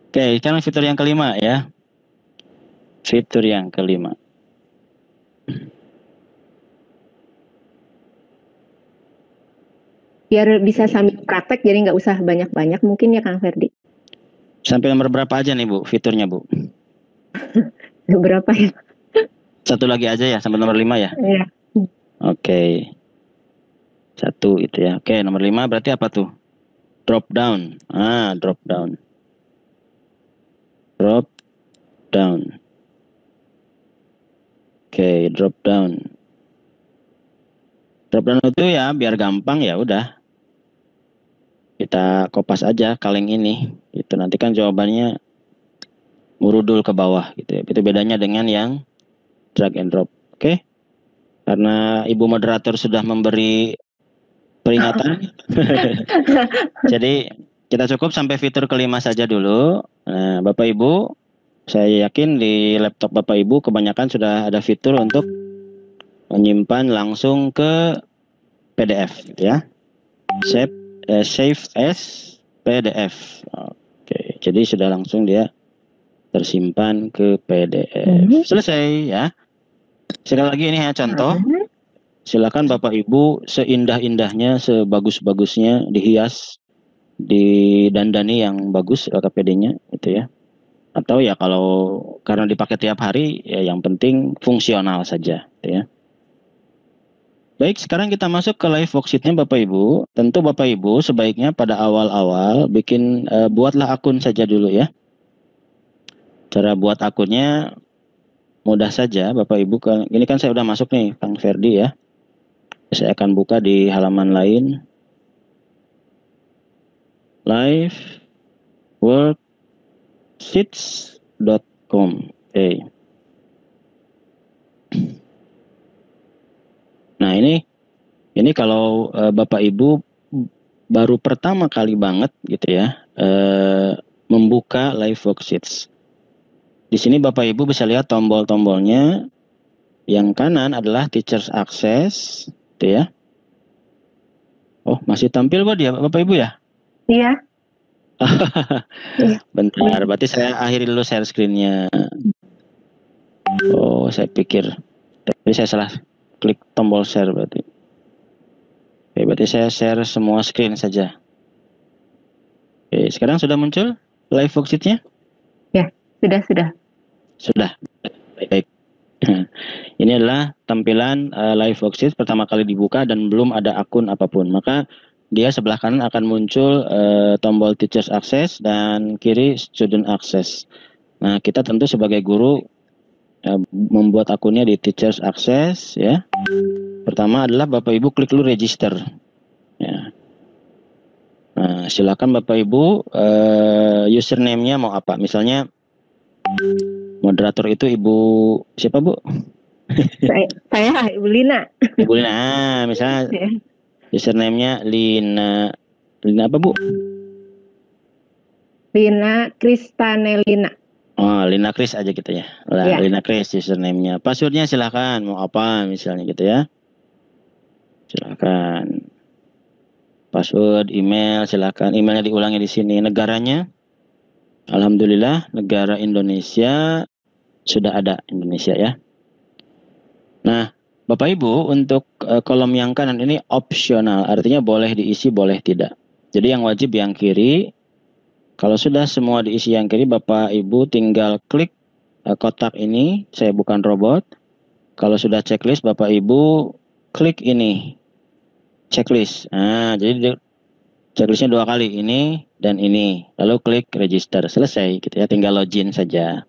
Oke, sekarang fitur yang kelima ya. Fitur yang kelima. Biar bisa sambil praktek, jadi nggak usah banyak-banyak mungkin ya Kang Ferdi. Sampai nomor berapa aja nih Bu fiturnya Bu? Berapa ya? Satu lagi aja ya, sampai nomor 5 ya? Iya. Oke. 1 itu ya. Oke, nomor 5 berarti apa tuh? Drop down. Drop down. Drop down. Oke, drop down. Drop down itu ya biar gampang ya udah. Kita kopas aja kaleng ini. Itu nanti kan jawabannya murudul ke bawah gitu ya. Itu bedanya dengan yang drag and drop. Oke? Karena Ibu moderator sudah memberi peringatan. Jadi kita cukup sampai fitur kelima saja dulu. Nah, Bapak Ibu, saya yakin di laptop Bapak Ibu kebanyakan sudah ada fitur untuk menyimpan langsung ke PDF ya. Save as PDF. Oke, jadi sudah langsung dia tersimpan ke PDF. Selesai ya. Sekali lagi ini hanya contoh. Silakan Bapak Ibu seindah-indahnya, sebagus-bagusnya dihias, didandani yang bagus LKPD-nya gitu ya. Atau ya kalau karena dipakai tiap hari ya yang penting fungsional saja gitu ya. Baik, sekarang kita masuk ke live worksheet-nya Bapak Ibu. Tentu Bapak Ibu sebaiknya pada awal-awal buatlah akun saja dulu ya. Cara buat akunnya mudah saja Bapak Ibu. Ini kan saya udah masuk nih Kang Ferdi ya. Saya akan buka di halaman lain. Live worksheets.com. Oke. Nah ini kalau Bapak Ibu baru pertama kali banget gitu ya membuka live worksheets. Di sini Bapak Ibu bisa lihat tombol-tombolnya. Yang kanan adalah Teachers Access, gitu ya. Oh masih tampil Bapak Ibu ya? Iya. Bentar, berarti saya akhiri dulu share screen-nya. Oh saya pikir tadi saya salah klik tombol share berarti. Oke, berarti saya share semua screen saja. Oke, sekarang sudah muncul live worksheet-nya? Ya, sudah. Sudah. Baik. Ini adalah tampilan live worksheet pertama kali dibuka dan belum ada akun apapun. Maka dia sebelah kanan akan muncul tombol Teachers Access dan kiri Student Access. Nah, kita tentu sebagai guru membuat akunnya di Teachers Access ya. Pertama adalah Bapak Ibu klik dulu register. Ya. Nah, silakan Bapak Ibu username-nya mau apa? Misalnya moderator itu Ibu siapa Bu? Saya Ibu Lina. Ibu Lina. Misalnya username-nya Lina apa Bu? Lina Kristanelina. Oh, Lina Kris aja gitu ya. Ya. Lina Kris username-nya. Password-nya silakan mau apa misalnya gitu ya. Silakan. Password, email, silakan. Emailnya diulangi di sini. Negaranya, alhamdulillah, negara Indonesia sudah ada Indonesia ya. Nah, Bapak Ibu untuk kolom yang kanan ini opsional, artinya boleh diisi, boleh tidak. Jadi yang wajib yang kiri. Kalau sudah semua diisi yang kiri, Bapak Ibu tinggal klik kotak ini. Saya bukan robot. Kalau sudah checklist, Bapak Ibu klik ini. Checklist. Nah, jadi checklistnya 2 kali, ini dan ini. Lalu klik register, selesai gitu ya, tinggal login saja.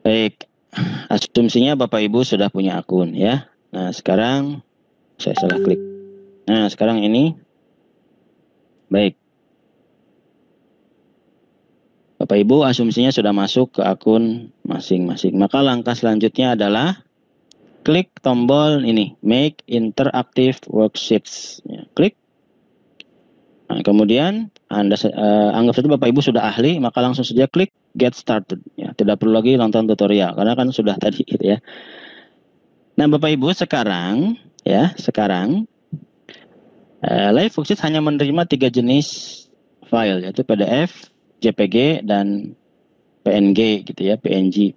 Baik, asumsinya Bapak Ibu sudah punya akun ya. Nah, sekarang saya salah klik. Nah, sekarang ini. Baik. Bapak Ibu asumsinya sudah masuk ke akun masing-masing. Maka langkah selanjutnya adalah klik tombol ini, Make Interactive Worksheets. Ya, klik. Nah, kemudian Anda anggap saja Bapak Ibu sudah ahli, maka langsung saja klik Get Started. Ya, tidak perlu lagi nonton tutorial, karena kan sudah tadi gitu ya. Nah, Bapak Ibu sekarang live worksheet hanya menerima 3 jenis file, yaitu PDF, JPG, dan PNG gitu ya, PNG.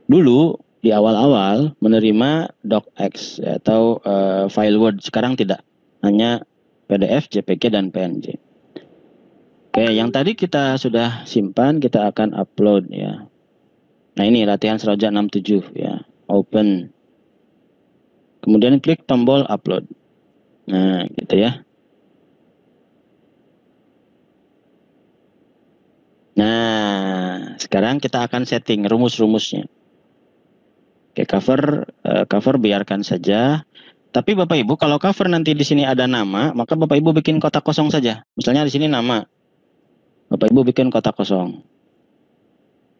Dulu di awal-awal menerima docx atau file Word. Sekarang tidak, hanya PDF, JPG, dan PNG. Oke, yang tadi kita sudah simpan, kita akan upload ya. Nah ini latihan Seroja 67 ya. Open. Kemudian klik tombol upload. Nah gitu ya. Nah, sekarang kita akan setting rumus-rumusnya. Oke, cover biarkan saja. Tapi Bapak Ibu, kalau cover nanti di sini ada nama, maka Bapak Ibu bikin kotak kosong saja. Misalnya di sini nama, Bapak Ibu bikin kotak kosong.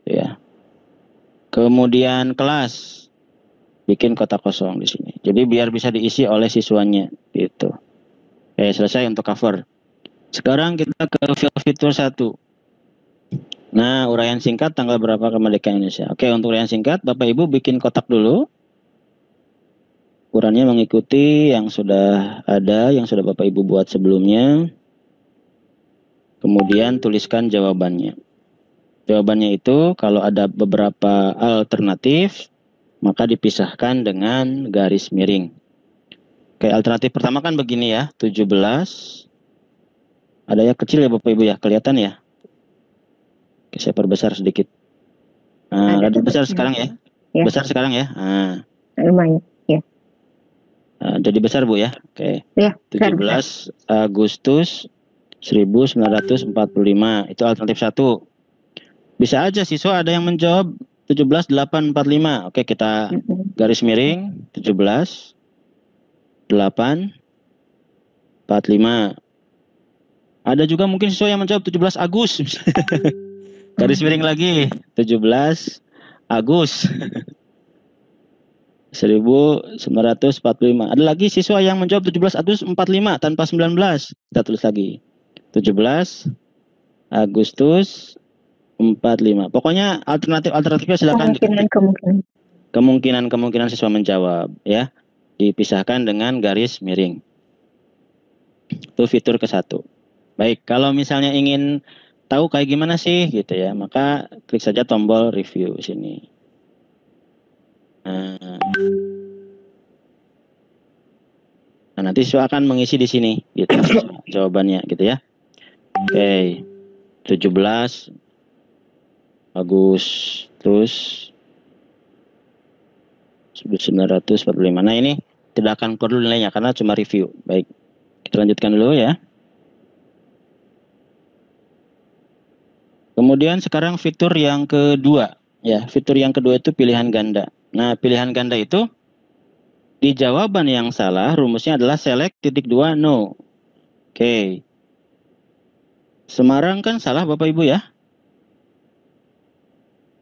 Ya. Kemudian kelas, bikin kotak kosong di sini. Jadi biar bisa diisi oleh siswanya, gitu. Oke, selesai untuk cover. Sekarang kita ke fitur 1. Nah, uraian singkat tanggal berapa kemerdekaan Indonesia. Oke, untuk uraian singkat, Bapak Ibu bikin kotak dulu. Ukurannya mengikuti yang sudah ada, yang sudah Bapak Ibu buat sebelumnya. Kemudian tuliskan jawabannya. Jawabannya itu kalau ada beberapa alternatif, maka dipisahkan dengan garis miring. Oke, alternatif pertama kan begini ya, 17. Ada yang kecil ya Bapak Ibu ya, kelihatan ya? Oke, saya perbesar sedikit. Nah, rada besar sekarang ya. Ya. Besar sekarang ya. Nah. Lumayan, ya. Jadi besar Bu ya. Oke. Ya, 17 Agustus 1945. Itu alternatif 1. Bisa aja siswa ada yang menjawab 17.845. Oke, kita garis miring 17.845. Ada juga mungkin siswa yang menjawab 17 Agustus. Garis miring lagi 17 Agustus 1945. Ada lagi siswa yang menjawab 17 Agustus 45 tanpa 19. Kita tulis lagi 17 Agustus 45. Pokoknya alternatifnya silakan diketik. Kemungkinan siswa menjawab ya. Dipisahkan dengan garis miring. Itu fitur ke-1. Baik, kalau misalnya ingin tahu kayak gimana sih gitu ya, maka klik saja tombol review sini. Nah, nanti siswa akan mengisi di sini gitu jawabannya gitu ya. Oke. 17 Agustus 1945. Nah, ini tidak akan keluar dulu nilainya karena cuma review. Baik. Kita lanjutkan dulu ya. Kemudian sekarang fitur yang kedua. Ya, fitur yang kedua itu pilihan ganda. Nah, pilihan ganda itu di jawaban yang salah rumusnya adalah select titik 2 no. Oke. Semarang kan salah Bapak Ibu ya?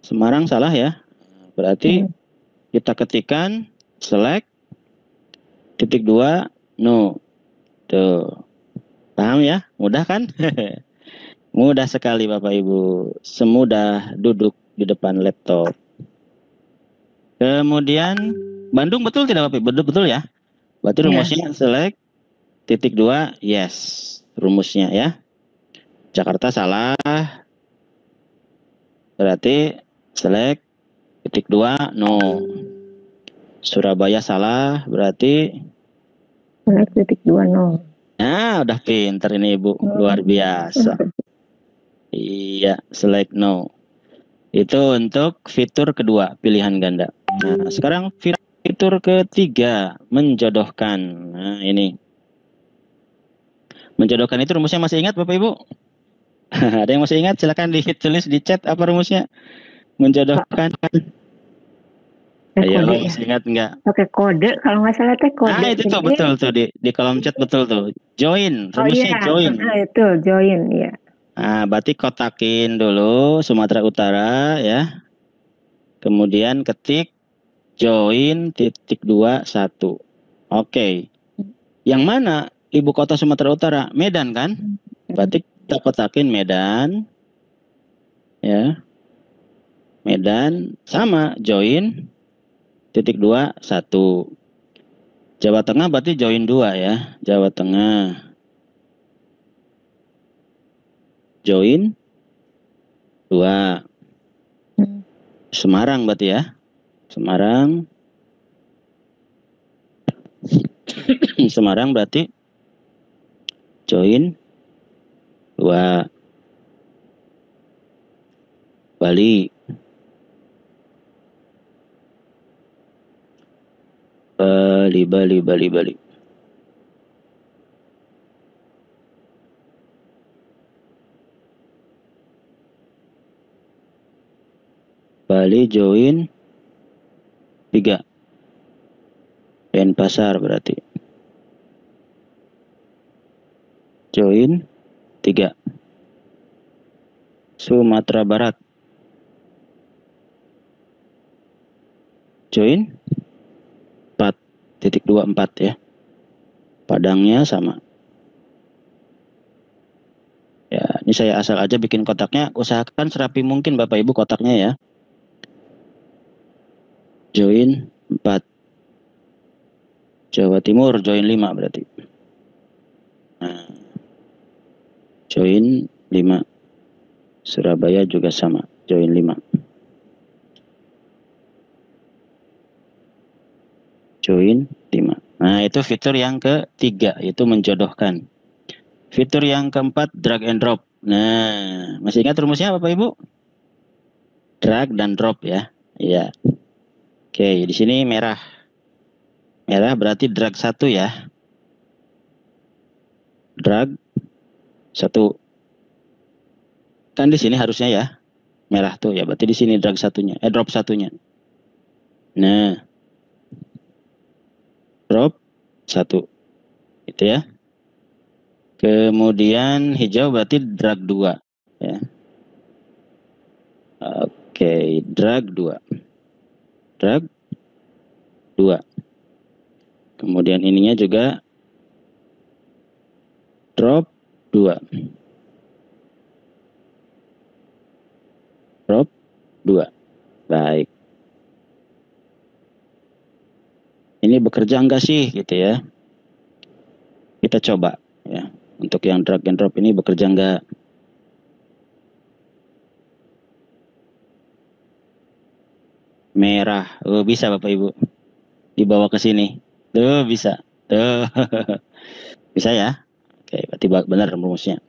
Semarang salah ya. Berarti kita ketikkan select titik 2 no. Tuh. Paham ya? Mudah kan? Mudah sekali Bapak Ibu. Semudah duduk di depan laptop. Kemudian Bandung betul tidak Bapak Ibu? Betul ya? Berarti rumusnya select titik 2 yes. Rumusnya ya. Jakarta salah. Berarti select titik 2 no. Surabaya salah. Berarti select titik 2 no. Nah, udah pinter ini Ibu. Luar biasa. Iya, select no. Itu untuk fitur kedua, pilihan ganda. Nah, sekarang fitur ketiga, menjodohkan. Nah, ini. Menjodohkan itu rumusnya masih ingat Bapak Ibu? Ada yang masih ingat? Silakan ditulis di chat apa rumusnya. Menjodohkan. Ayo, masih ingat enggak? Oke, kode. Kalau nggak salah teh kode. Nah, itu tuh betul tuh di kolom chat betul tuh. Join, rumusnya join. Itu join, ya. Nah, berarti kotakin dulu Sumatera Utara ya. Kemudian ketik join titik 21. Oke. Yang mana ibu kota Sumatera Utara? Medan kan? Berarti kita kotakin Medan. Ya. Medan sama join titik 21. Jawa Tengah berarti join 2 ya. Jawa Tengah. Join 2. Semarang berarti ya. Semarang. Semarang berarti join 2. Bali. Bali. Bali join 3. Denpasar berarti. Join 3. Sumatera Barat. Join 4.24 ya. Padangnya sama. Ya, ini saya asal aja bikin kotaknya. Usahakan serapi mungkin Bapak Ibu kotaknya ya. Join 4. Jawa Timur join 5 berarti. Nah, join 5. Surabaya juga sama, join 5. Join 5. Nah, itu fitur yang ketiga, yaitu menjodohkan. Fitur yang keempat, drag and drop. Nah, masih ingat rumusnya Bapak Ibu? Drag dan drop ya. Iya. Oke, di sini merah. Merah berarti drag 1 ya. Drag 1. Kan di sini harusnya ya. Merah tuh ya, berarti di sini drag satunya, drop satunya. Nah, drop 1. Gitu ya. Kemudian hijau berarti drag 2 ya. Oke, drag 2. Drag 2. Kemudian ininya juga drop 2. Drop 2. Baik. Ini bekerja enggak sih gitu ya. Kita coba ya. Untuk yang drag and drop ini bekerja enggak? Merah. Oh, bisa Bapak Ibu. Dibawa ke sini. Tuh bisa. Tuh. Bisa ya? Oke, berarti benar rumusnya.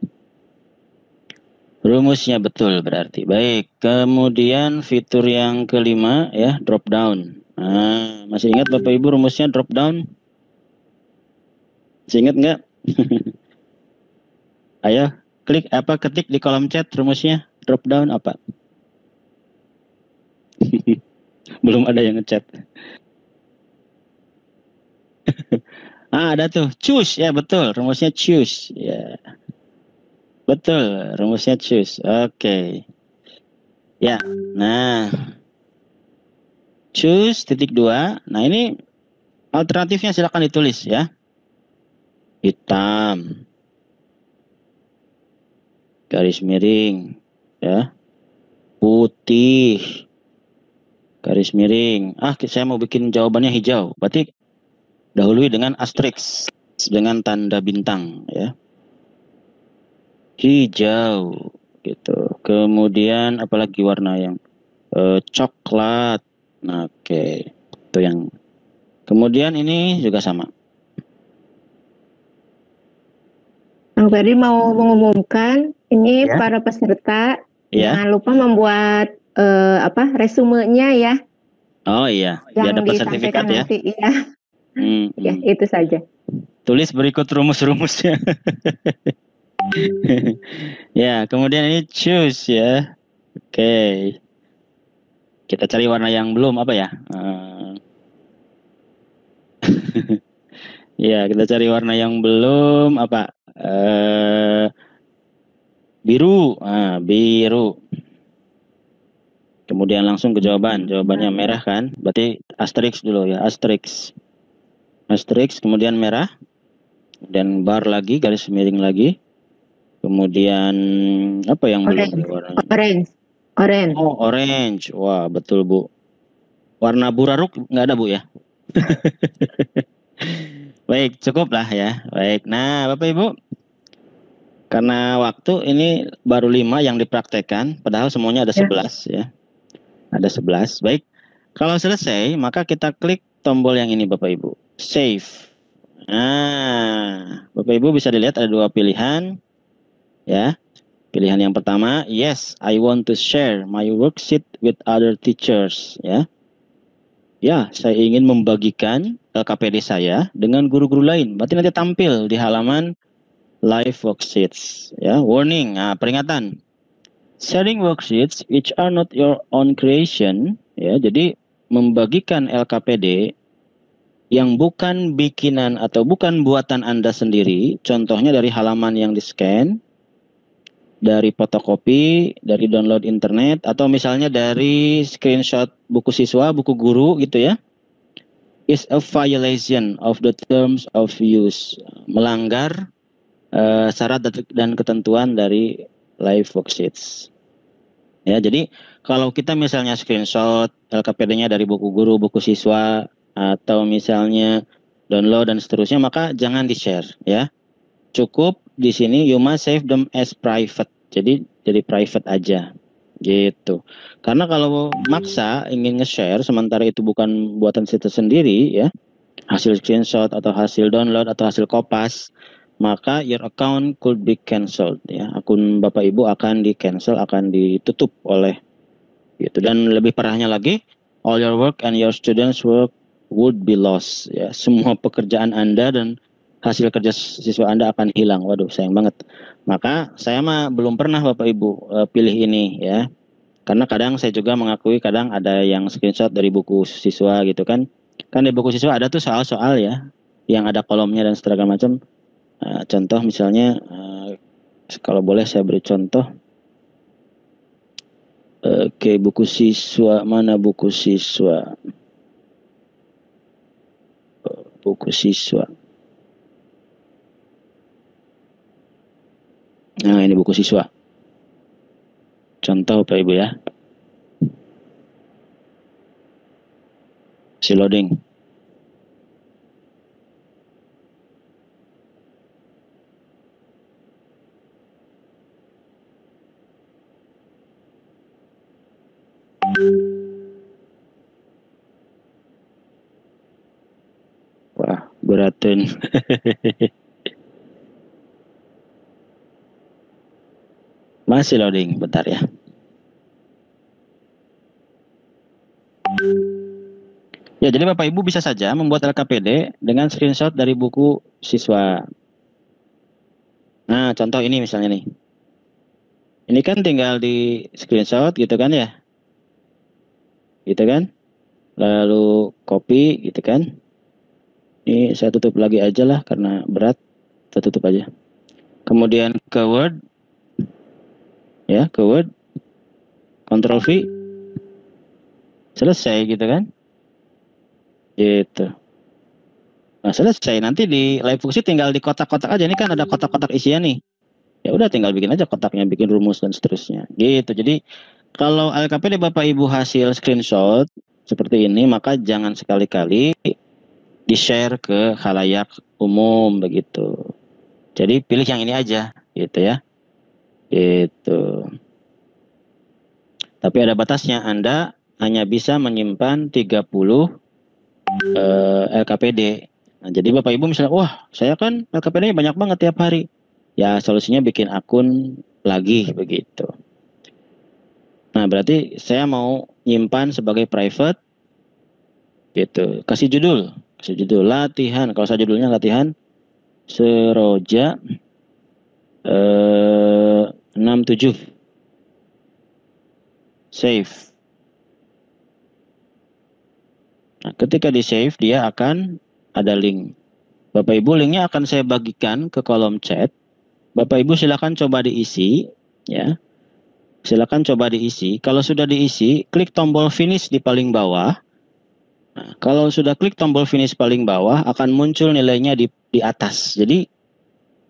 Rumusnya betul berarti. Baik, kemudian fitur yang kelima ya, drop down. Nah, masih ingat Bapak Ibu rumusnya drop down? Masih ingat nggak? Ayo, ketik di kolom chat rumusnya drop down apa? Belum ada yang ngechat. Ada tuh, choose ya betul, rumusnya choose ya. Betul, rumusnya choose. Oke. Ya, nah. Choose titik 2. Nah, ini alternatifnya silakan ditulis ya. Hitam. Garis miring ya. Putih. Garis miring. Saya mau bikin jawabannya hijau. Berarti dahului dengan asterisk dengan tanda bintang ya. Hijau gitu. Kemudian apalagi warna yang coklat. Nah, oke. Itu yang. Kemudian ini juga sama. Kang Ferdi mau mengumumkan ini Ya. para peserta Ya. jangan lupa membuat resumenya ya. Oh iya, biar dapat sertifikat ya. Nanti, ya. Ya, itu saja. Tulis berikut rumus-rumusnya. Ya, kemudian ini choose ya. Oke. Kita cari warna yang belum apa ya? Ya, kita cari warna yang belum apa? Biru. Biru. Kemudian langsung ke jawaban. Jawabannya merah kan? Berarti asterisk dulu ya, asterisk. Asterisk, kemudian merah. Dan bar lagi, garis miring lagi. Kemudian apa yang belum warnanya? Orange. Oh, orange. Wah, betul Bu. Warna buraruk nggak ada Bu ya? Baik, cukup lah ya. Baik, nah Bapak Ibu. Karena waktu ini baru 5 yang dipraktekkan, padahal semuanya ada 11 ya. Ada 11. Baik, Kalau selesai, maka kita klik tombol yang ini Bapak Ibu. Save. Nah, Bapak Ibu bisa dilihat ada dua pilihan. Ya. Pilihan yang pertama, yes, I want to share my worksheet with other teachers. Ya. Ya, saya ingin membagikan LKPD saya dengan guru-guru lain. Berarti nanti tampil di halaman live worksheets. Ya, warning, peringatan. Sharing worksheets which are not your own creation. Ya, jadi membagikan LKPD yang bukan bikinan atau bukan buatan Anda sendiri, contohnya dari halaman yang di-scan, dari fotokopi, dari download internet, atau misalnya dari screenshot buku siswa, buku guru gitu ya, is a violation of the terms of use, melanggar syarat dan ketentuan dari live worksheets. Ya, jadi kalau kita misalnya screenshot LKPD-nya dari buku guru, buku siswa, atau misalnya download dan seterusnya, maka jangan di-share ya. Cukup di sini you must save them as private. Jadi private aja gitu. Karena kalau maksa ingin nge-share sementara itu bukan buatan kita sendiri ya, hasil screenshot atau hasil download atau hasil kopas, maka your account could be cancelled ya. Akun Bapak Ibu akan di-cancel, akan ditutup oleh gitu. Dan lebih parahnya lagi, all your work and your students work would be lost ya. Semua pekerjaan Anda dan hasil kerja siswa Anda akan hilang. Waduh, sayang banget. Maka saya mah belum pernah Bapak Ibu pilih ini ya. Karena kadang saya juga mengakui kadang ada yang screenshot dari buku siswa gitu kan. Kan di buku siswa ada tuh soal-soal ya yang ada kolomnya dan segala macam. Contoh misalnya kalau boleh saya beri contoh. Oke, buku siswa, mana buku siswa? Buku siswa. Nah, ini buku siswa. Contoh Bapak Ibu ya. Si loading. Wah, beratin. Masih loading, bentar ya. Ya, jadi Bapak Ibu bisa saja membuat LKPD dengan screenshot dari buku siswa. Nah, contoh ini misalnya nih. Ini kan tinggal di screenshot gitu kan ya. Gitu kan. Lalu copy gitu kan. Ini saya tutup lagi aja lah karena berat. Kita tutup aja. Kemudian ke Word. Ya, ke Word. Ctrl V. Selesai gitu kan. Gitu. Nah, selesai. Nanti di live fungsi tinggal di kotak-kotak aja. Ini kan ada kotak-kotak isian nih. Ya udah tinggal bikin aja kotaknya, bikin rumus dan seterusnya. Gitu. Jadi kalau LKPD Bapak Ibu hasil screenshot seperti ini, maka jangan sekali-kali di-share ke khalayak umum begitu. Jadi pilih yang ini aja gitu ya. Gitu. Tapi ada batasnya, Anda hanya bisa menyimpan 30 LKPD. Nah, jadi Bapak Ibu misalnya, wah saya kan LKPD-nya banyak banget tiap hari. Ya solusinya bikin akun lagi begitu. Nah berarti saya mau nyimpan sebagai private gitu. Kasih judul latihan. Kalau saya judulnya latihan Seroja 67. Save. Nah, ketika di save dia akan ada link. Bapak Ibu linknya akan saya bagikan ke kolom chat. Bapak Ibu silakan coba diisi ya. Silakan coba diisi. Kalau sudah diisi, klik tombol finish di paling bawah. Nah, kalau sudah klik tombol finish paling bawah akan muncul nilainya di atas. Jadi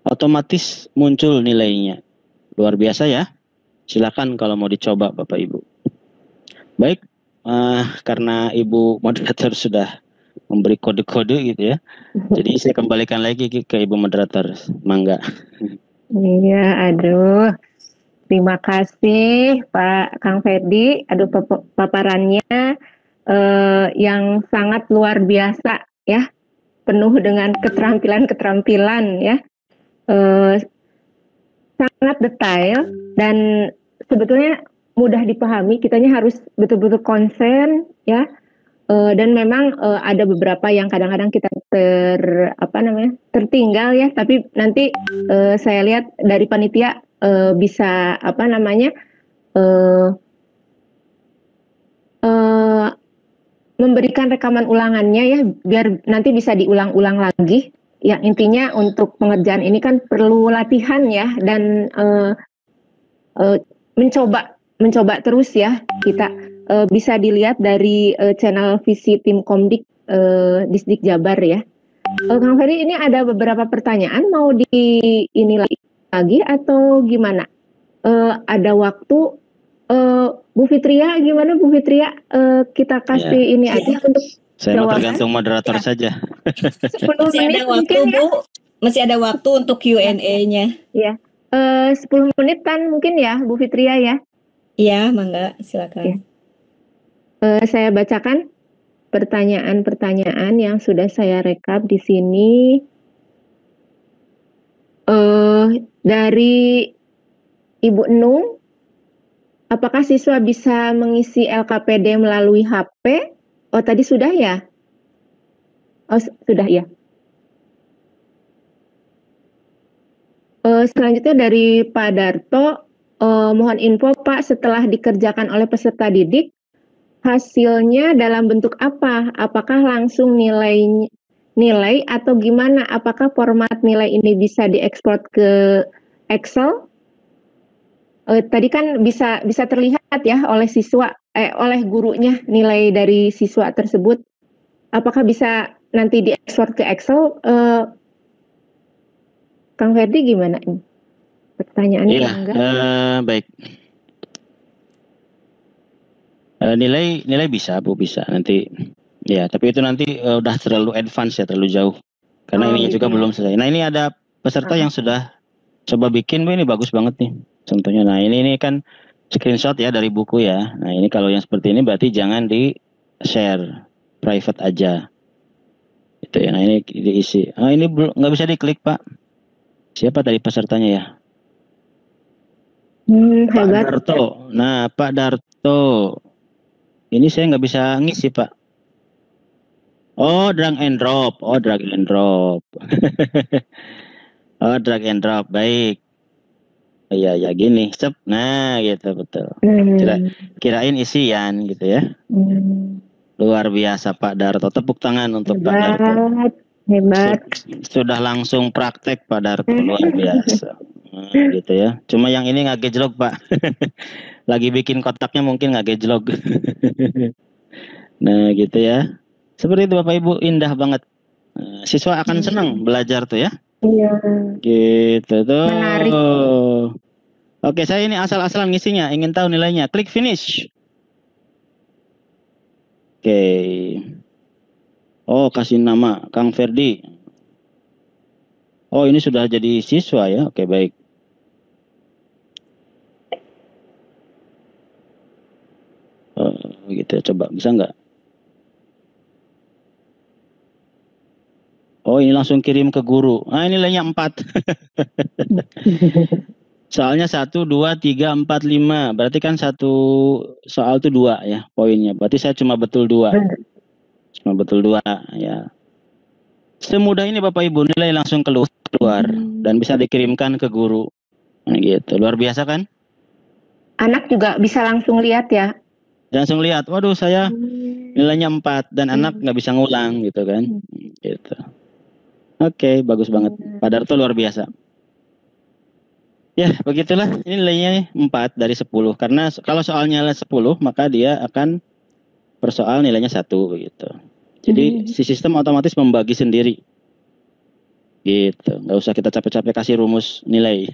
otomatis muncul nilainya. Luar biasa ya. Silakan kalau mau dicoba Bapak Ibu. Baik, karena Ibu moderator sudah memberi kode-kode gitu ya. Jadi saya kembalikan lagi ke Ibu moderator. Mangga. Iya, aduh. Terima kasih Pak Kang Ferdi. Aduh paparannya yang sangat luar biasa ya, penuh dengan keterampilan-keterampilan ya, sangat detail dan sebetulnya mudah dipahami. Kitanya harus betul-betul konsen ya, dan memang ada beberapa yang kadang-kadang kita tertinggal ya, tapi nanti saya lihat dari panitia bisa memberikan rekaman ulangannya ya, biar nanti bisa diulang-ulang lagi. Ya intinya untuk pengerjaan ini kan perlu latihan ya, dan mencoba terus ya kita. Bisa dilihat dari channel visi tim Komdik Disdik Jabar ya. Kang Ferry, ini ada beberapa pertanyaan, mau ini lagi atau gimana? Ada waktu, Bu Fitria, gimana Bu Fitria? Kita kasih ini aja untuk saya mau jawaban. tergantung moderator saja. 10 Masih menit ada waktu, mungkin ya? Bu. Masih ada waktu untuk Q&A-nya. Ya, 10 menit kan mungkin ya Bu Fitria ya? Iya, mangga, silakan. Saya bacakan pertanyaan-pertanyaan yang sudah saya rekap di sini. Dari Ibu Enung, apakah siswa bisa mengisi LKPD melalui HP? Oh, tadi sudah ya? Oh, sudah ya. Selanjutnya dari Pak Darto, mohon info Pak, setelah dikerjakan oleh peserta didik, hasilnya dalam bentuk apa? Apakah langsung nilai atau gimana? Apakah format nilai ini bisa diekspor ke Excel? Tadi kan bisa terlihat ya oleh oleh gurunya nilai dari siswa tersebut. Apakah bisa nanti diekspor ke Excel? Kang Ferdi gimana ini? Pertanyaannya Iya, baik. Nilai bisa Bu, bisa nanti ya, tapi itu nanti udah terlalu advance ya, terlalu jauh karena ininya gitu juga ya. belum selesai. Nah ini ada peserta yang sudah coba bikin Bu, ini bagus banget nih contohnya. Nah ini kan screenshot ya dari buku ya. Nah ini kalau yang seperti ini berarti jangan di share, private aja itu ya. Nah ini diisi. Ini belum, nggak bisa diklik Pak. Siapa tadi pesertanya ya? Pak Hebat. Darto. Nah Pak Darto, ini saya nggak bisa ngisi Pak. Oh, drag and drop. Oh, drag and drop. Oh, drag and drop. Baik. Iya, ya gini. Cep. Nah, gitu betul. Kirain isian gitu ya. Luar biasa Pak Darto. Tepuk tangan untuk Pak Darto. Hebat. Sudah langsung praktek Pak Darto. Luar biasa. Nah, gitu ya. Cuma yang ini nggak gejlog Pak. Lagi bikin kotaknya mungkin nggak gejlog. Nah, gitu ya. Seperti itu Bapak Ibu, indah banget. Siswa akan senang belajar tuh ya. Iya. Gitu tuh. Menarik. Oke, saya ini asal-asalan ngisinya, ingin tahu nilainya. Klik finish. Oke. Oh, kasih nama Kang Ferdi. Oh, ini sudah jadi siswa ya. Oke, baik. Gitu, coba bisa nggak? Oh, ini langsung kirim ke guru. Ah, nilainya 4. Soalnya 1, 2, 3, 4, 5. Berarti kan satu soal itu 2 ya poinnya. Berarti saya cuma betul 2. Cuma betul 2 ya. Semudah ini Bapak Ibu, nilai langsung keluar dan bisa dikirimkan ke guru. Nah, gitu. Luar biasa kan? Anak juga bisa langsung lihat ya. Langsung lihat, waduh saya nilainya 4 dan anak nggak bisa ngulang gitu kan. Gitu. Oke, bagus banget. Pak Darto luar biasa. Ya, begitulah. Ini nilainya 4 dari 10. Karena kalau soalnya 10, maka dia akan per soal nilainya 1 begitu. Jadi si sistem otomatis membagi sendiri. Gitu. Nggak usah kita capek-capek kasih rumus nilai.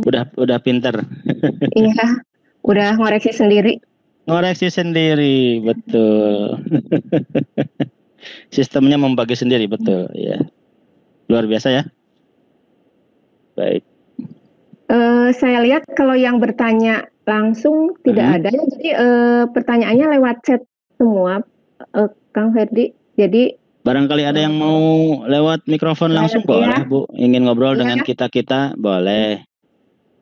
Udah pinter. Iya, udah ngoreksi sendiri. Ngoreksi sendiri, betul. Sistemnya membagi sendiri, betul ya. Luar biasa ya. Baik. Saya lihat kalau yang bertanya langsung tidak ada, jadi pertanyaannya lewat chat semua, Kang Ferdi. Jadi Barangkali ada yang mau lewat mikrofon langsung boleh, ya, Bu. Ingin ngobrol Iya. dengan kita-kita boleh.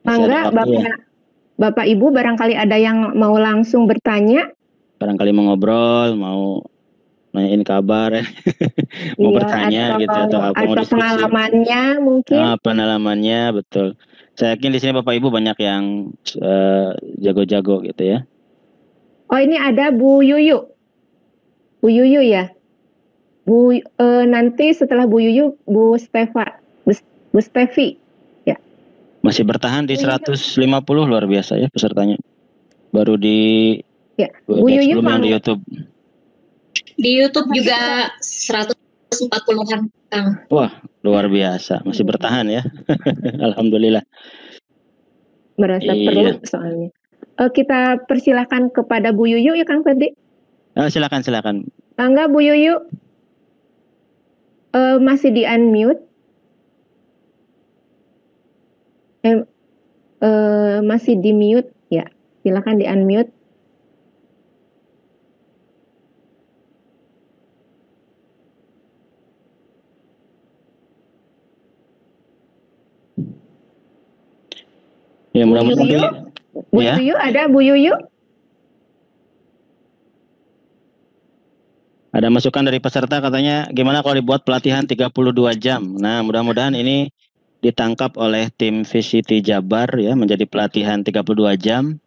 Masih ada mangga waktu ya. Bapak Ibu barangkali ada yang mau langsung bertanya. Barangkali mau ngobrol, mau nanyain kabar, mau Iya, bertanya gitu atau apa mau atau diskusi. pengalamannya mungkin. Pengalamannya betul. Saya yakin di sini Bapak Ibu banyak yang jago-jago gitu ya. Oh, ini ada Bu Yuyu. Bu Yuyu ya. Nanti setelah Bu Yuyu, Bu Stevi. Ya. Masih bertahan di 150 luar biasa ya pesertanya. Baru di Ya. Bu batch Yuyu sebelumnya di YouTube. Di YouTube juga 140-an, Kang. Wah, luar biasa. Masih bertahan ya. Alhamdulillah. Merasa Iya. perlu soalnya. Kita persilahkan kepada Bu Yuyu ya Kang Ferdi. Silakan. Enggak Bu Yuyu. Masih di unmute. Masih di mute ya. Silakan di unmute. Ya mudah-mudahan Bu Yuyu ada Bu Yuyu? Ada masukan dari peserta katanya gimana kalau dibuat pelatihan 32 jam. Nah, mudah-mudahan ini ditangkap oleh tim VCT Jabar ya menjadi pelatihan 32 jam.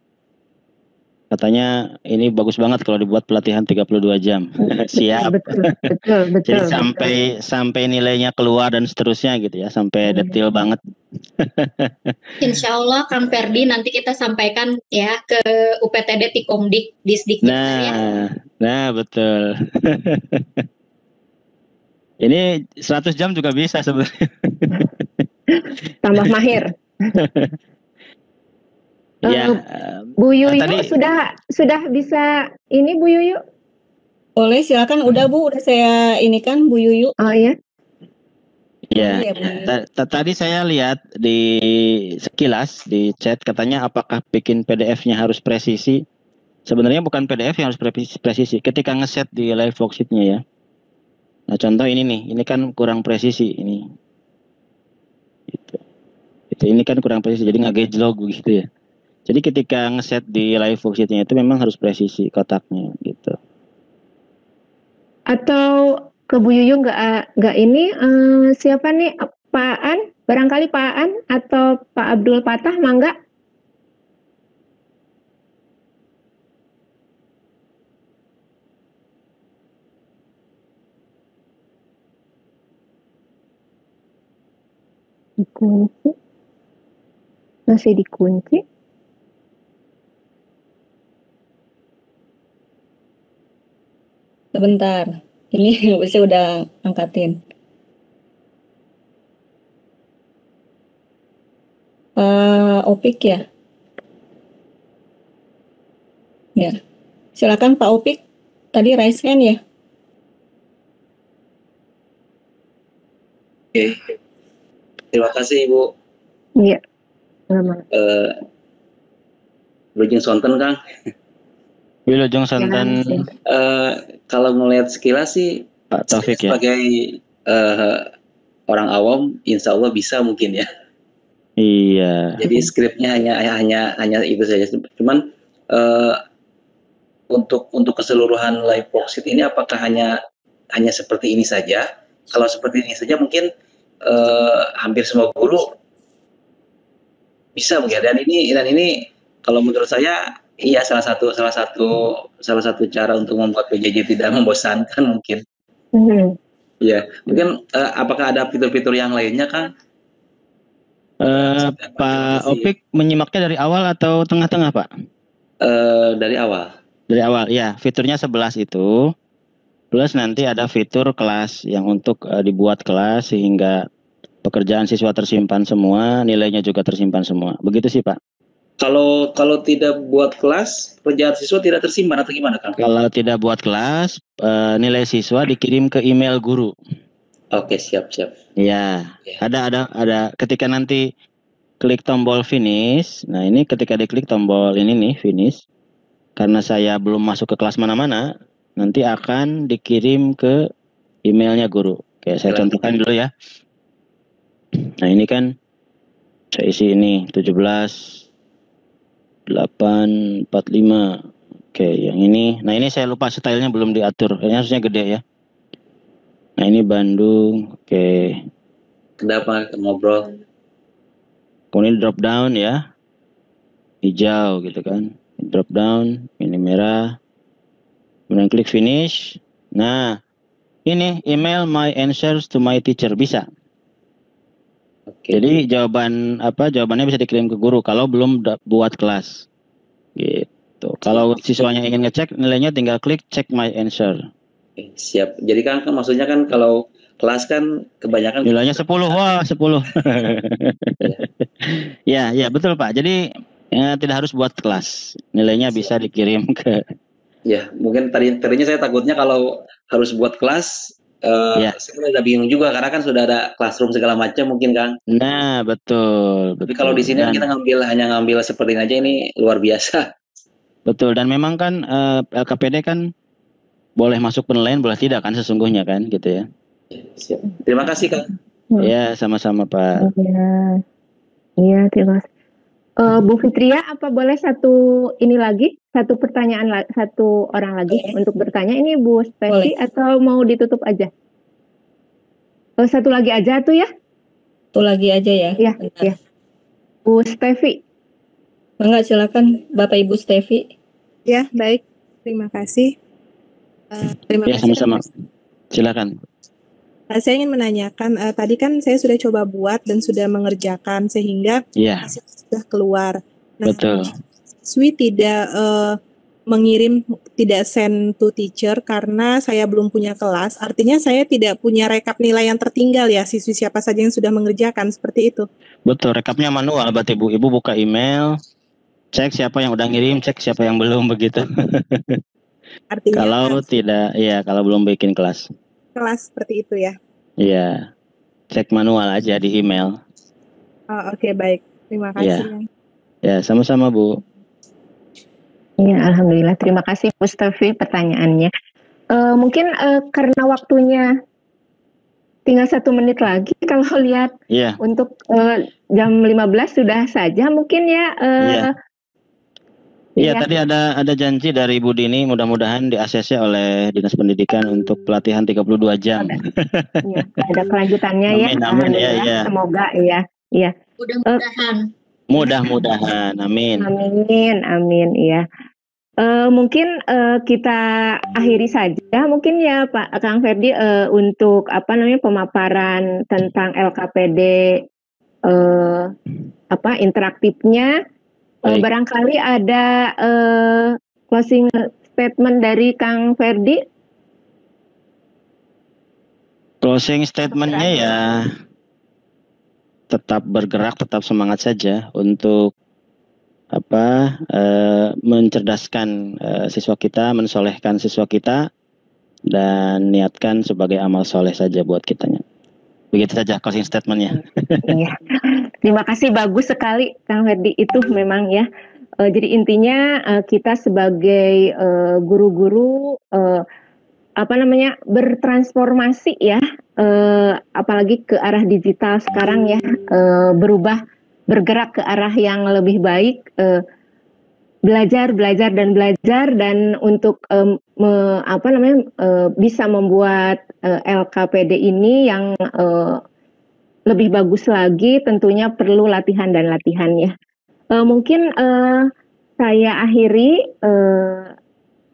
Katanya ini bagus banget kalau dibuat pelatihan 32 jam. Siap. Betul. Jadi sampai nilainya keluar dan seterusnya gitu ya, sampai detail banget. Insya Allah Kang Ferdi nanti kita sampaikan ya ke UPTD Tikomdik Disdik Jabar ya. Nah betul. Ini 100 jam juga bisa sebenarnya. Tambah mahir. Ya, Bu Yuyu tadi sudah bisa ini Bu Yuyu? Boleh, silakan. Udah Bu, udah saya ini kan Bu Yuyu. Oh iya. Ya, tadi saya lihat di sekilas di chat katanya apakah bikin PDF-nya harus presisi. Sebenarnya bukan PDF yang harus presisi. Ketika ngeset di live worksheet-nya ya. Nah contoh ini nih, ini kan kurang presisi ini. Ini kan kurang presisi, jadi nggak gejlog begitu ya. Jadi ketika ngeset di live worksheet-nya itu memang harus presisi kotaknya gitu. Atau ke Bu Yuyu nggak ini siapa nih Pak An? Barangkali Pak An atau Pak Abdul Patah mangga? Dikunci. Masih dikunci. Sebentar. Ini saya udah angkatin. Opik ya? Ya. Silakan Pak Opik. Tadi raise hand ya? Oke. Terima kasih Ibu. Iya. Wilujeng Sonten Kang. Wilujeng Sonten. Kalau melihat sekilas sih Pak Taufik ya. Sebagai orang awam, insya Allah bisa mungkin ya. Iya. Jadi skripnya hanya itu saja. Cuman untuk keseluruhan live worksheet ini apakah hanya seperti ini saja? Kalau seperti ini saja mungkin hampir semua guru bisa mungkin. Dan ini kalau menurut saya iya salah satu cara untuk membuat PJJ tidak membosankan mungkin. Ya, mungkin apakah ada fitur-fitur yang lainnya, Kang? Pak Opik menyimaknya dari awal atau tengah-tengah, Pak? Dari awal. Dari awal, ya. Fiturnya 11 itu. Plus nanti ada fitur kelas yang untuk dibuat kelas sehingga pekerjaan siswa tersimpan semua, nilainya juga tersimpan semua. Begitu sih, Pak. Kalau tidak buat kelas, pekerjaan siswa tidak tersimpan atau gimana, Kang? Kalau tidak buat kelas, nilai siswa dikirim ke email guru. Oke, siap. Ya, ada. Ketika nanti klik tombol finish, nah ini ketika diklik tombol ini nih finish, karena saya belum masuk ke kelas mana-mana, nanti akan dikirim ke emailnya guru. Oke, saya contohkan dulu ya. Nah, ini kan saya isi ini 17.845. Oke, yang ini. Nah, ini saya lupa stylenya belum diatur. Ini harusnya gede ya. Nah, ini Bandung. Oke. Kenapa ngobrol? Kemudian drop down ya. Hijau gitu kan. Drop down, ini merah. Kemudian klik finish. Nah, ini email my answers to my teacher, bisa. Jadi jawabannya bisa dikirim ke guru kalau belum buat kelas. Gitu. Kalau siswanya ingin ngecek nilainya, tinggal klik check my answer. Siap. Jadi kan maksudnya kan kalau kelas kan kebanyakan nilainya 10. Wah, 10. Ya, betul Pak. Jadi tidak harus buat kelas. Nilainya bisa dikirim ke. Ya, mungkin tadinya saya takutnya kalau harus buat kelas. Saya udah bingung juga karena kan sudah ada classroom segala macam mungkin Kang. Nah, betul. Tapi kalau di sini kita hanya ngambil seperti ini aja, ini luar biasa. Betul, dan memang kan LKPD kan boleh masuk penilaian, boleh tidak kan sesungguhnya kan gitu ya. Siap. Terima kasih Kang. Ya, sama-sama Pak. Iya, terima kasih. Bu Fitria, apa boleh satu pertanyaan satu orang lagi untuk bertanya? Ini Bu Stefi atau mau ditutup aja? Satu lagi aja tuh ya? Satu lagi aja ya. Iya. Bu Stefi. Enggak, silakan Bapak Ibu Stefi. Ya, baik. Terima kasih. Terima kasih. Sama-sama. Silakan. Saya ingin menanyakan, tadi kan saya sudah coba buat dan sudah mengerjakan sehingga hasil sudah keluar. Nah, betul. Siswi tidak tidak send to teacher karena saya belum punya kelas. Artinya saya tidak punya rekap nilai yang tertinggal ya, siswi siapa saja yang sudah mengerjakan, seperti itu. Betul, rekapnya manual berarti Bu. Ibu buka email, cek siapa yang udah ngirim, cek siapa yang belum, begitu. Artinya kalau belum bikin kelas seperti itu ya. Iya, cek manual aja di email. Oke, baik, terima kasih. Ya, sama-sama Bu. Ya, alhamdulillah, terima kasih Bu Stefi pertanyaannya. Mungkin karena waktunya tinggal 1 menit lagi, kalau lihat untuk jam 15 sudah saja mungkin ya. Iya, tadi ada janji dari Ibu Dini, mudah-mudahan di-ACC oleh Dinas Pendidikan untuk pelatihan 32 jam. Iya, ada kelanjutannya. Amin, ya. Semoga ya. Mudah-mudahan. Amin. Amin, ya. Mungkin kita akhiri saja mungkin ya Pak Kang Ferdi untuk pemaparan tentang LKPD interaktifnya. Barangkali ada closing statement dari Kang Ferdi. Closing statementnya ya tetap bergerak, tetap semangat saja untuk mencerdaskan siswa kita, mensolehkan siswa kita, dan niatkan sebagai amal soleh saja buat kitanya. Begitu saja closing statementnya. Iya. Terima kasih, bagus sekali Kang Ferdi, itu memang ya. Jadi intinya kita sebagai guru-guru bertransformasi ya, apalagi ke arah digital sekarang ya, bergerak ke arah yang lebih baik, belajar dan untuk bisa membuat LKPD ini yang lebih bagus lagi, tentunya perlu latihan ya. Mungkin saya akhiri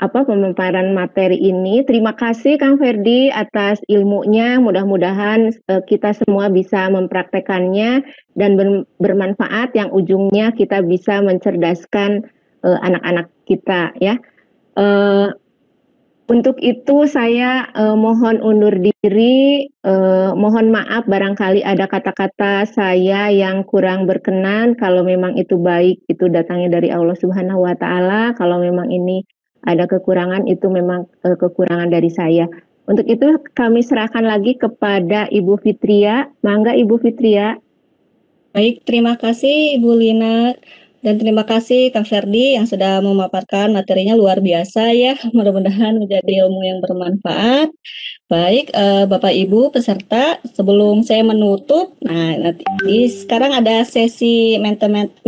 pemaparan materi ini. Terima kasih Kang Ferdi atas ilmunya. Mudah-mudahan kita semua bisa mempraktekannya dan bermanfaat, yang ujungnya kita bisa mencerdaskan anak-anak kita ya. Untuk itu saya mohon undur diri, mohon maaf barangkali ada kata-kata saya yang kurang berkenan. Kalau memang itu baik, itu datangnya dari Allah Subhanahu wa Ta'ala. Kalau memang ini ada kekurangan, itu memang kekurangan dari saya. Untuk itu kami serahkan lagi kepada Ibu Fitria. Mangga Ibu Fitria. Baik, terima kasih Ibu Lina. Dan terima kasih Kang Ferdi yang sudah memaparkan materinya luar biasa ya. Mudah-mudahan menjadi ilmu yang bermanfaat. Baik, Bapak Ibu peserta, sebelum saya menutup, nah nanti sekarang ada sesi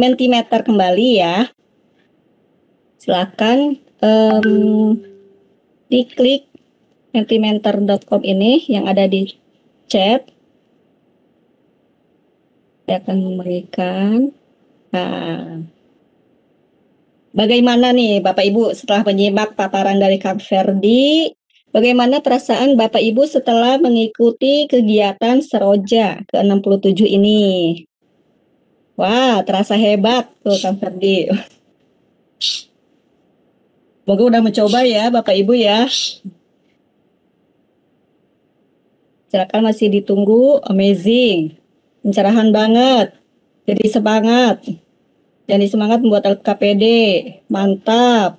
Mentimeter kembali ya. Silakan diklik mentimeter.com ini yang ada di chat. Saya akan memberikan. Nah, bagaimana nih Bapak Ibu setelah menyimak paparan dari Kang Ferdi, bagaimana perasaan Bapak Ibu setelah mengikuti kegiatan Seroja ke-67 ini? Wah, terasa hebat tuh Kang Ferdi. Semoga udah mencoba ya Bapak Ibu ya. Silakan, masih ditunggu. Amazing. Pencerahan banget. Jadi semangat. Jadi semangat membuat LKPD. Mantap.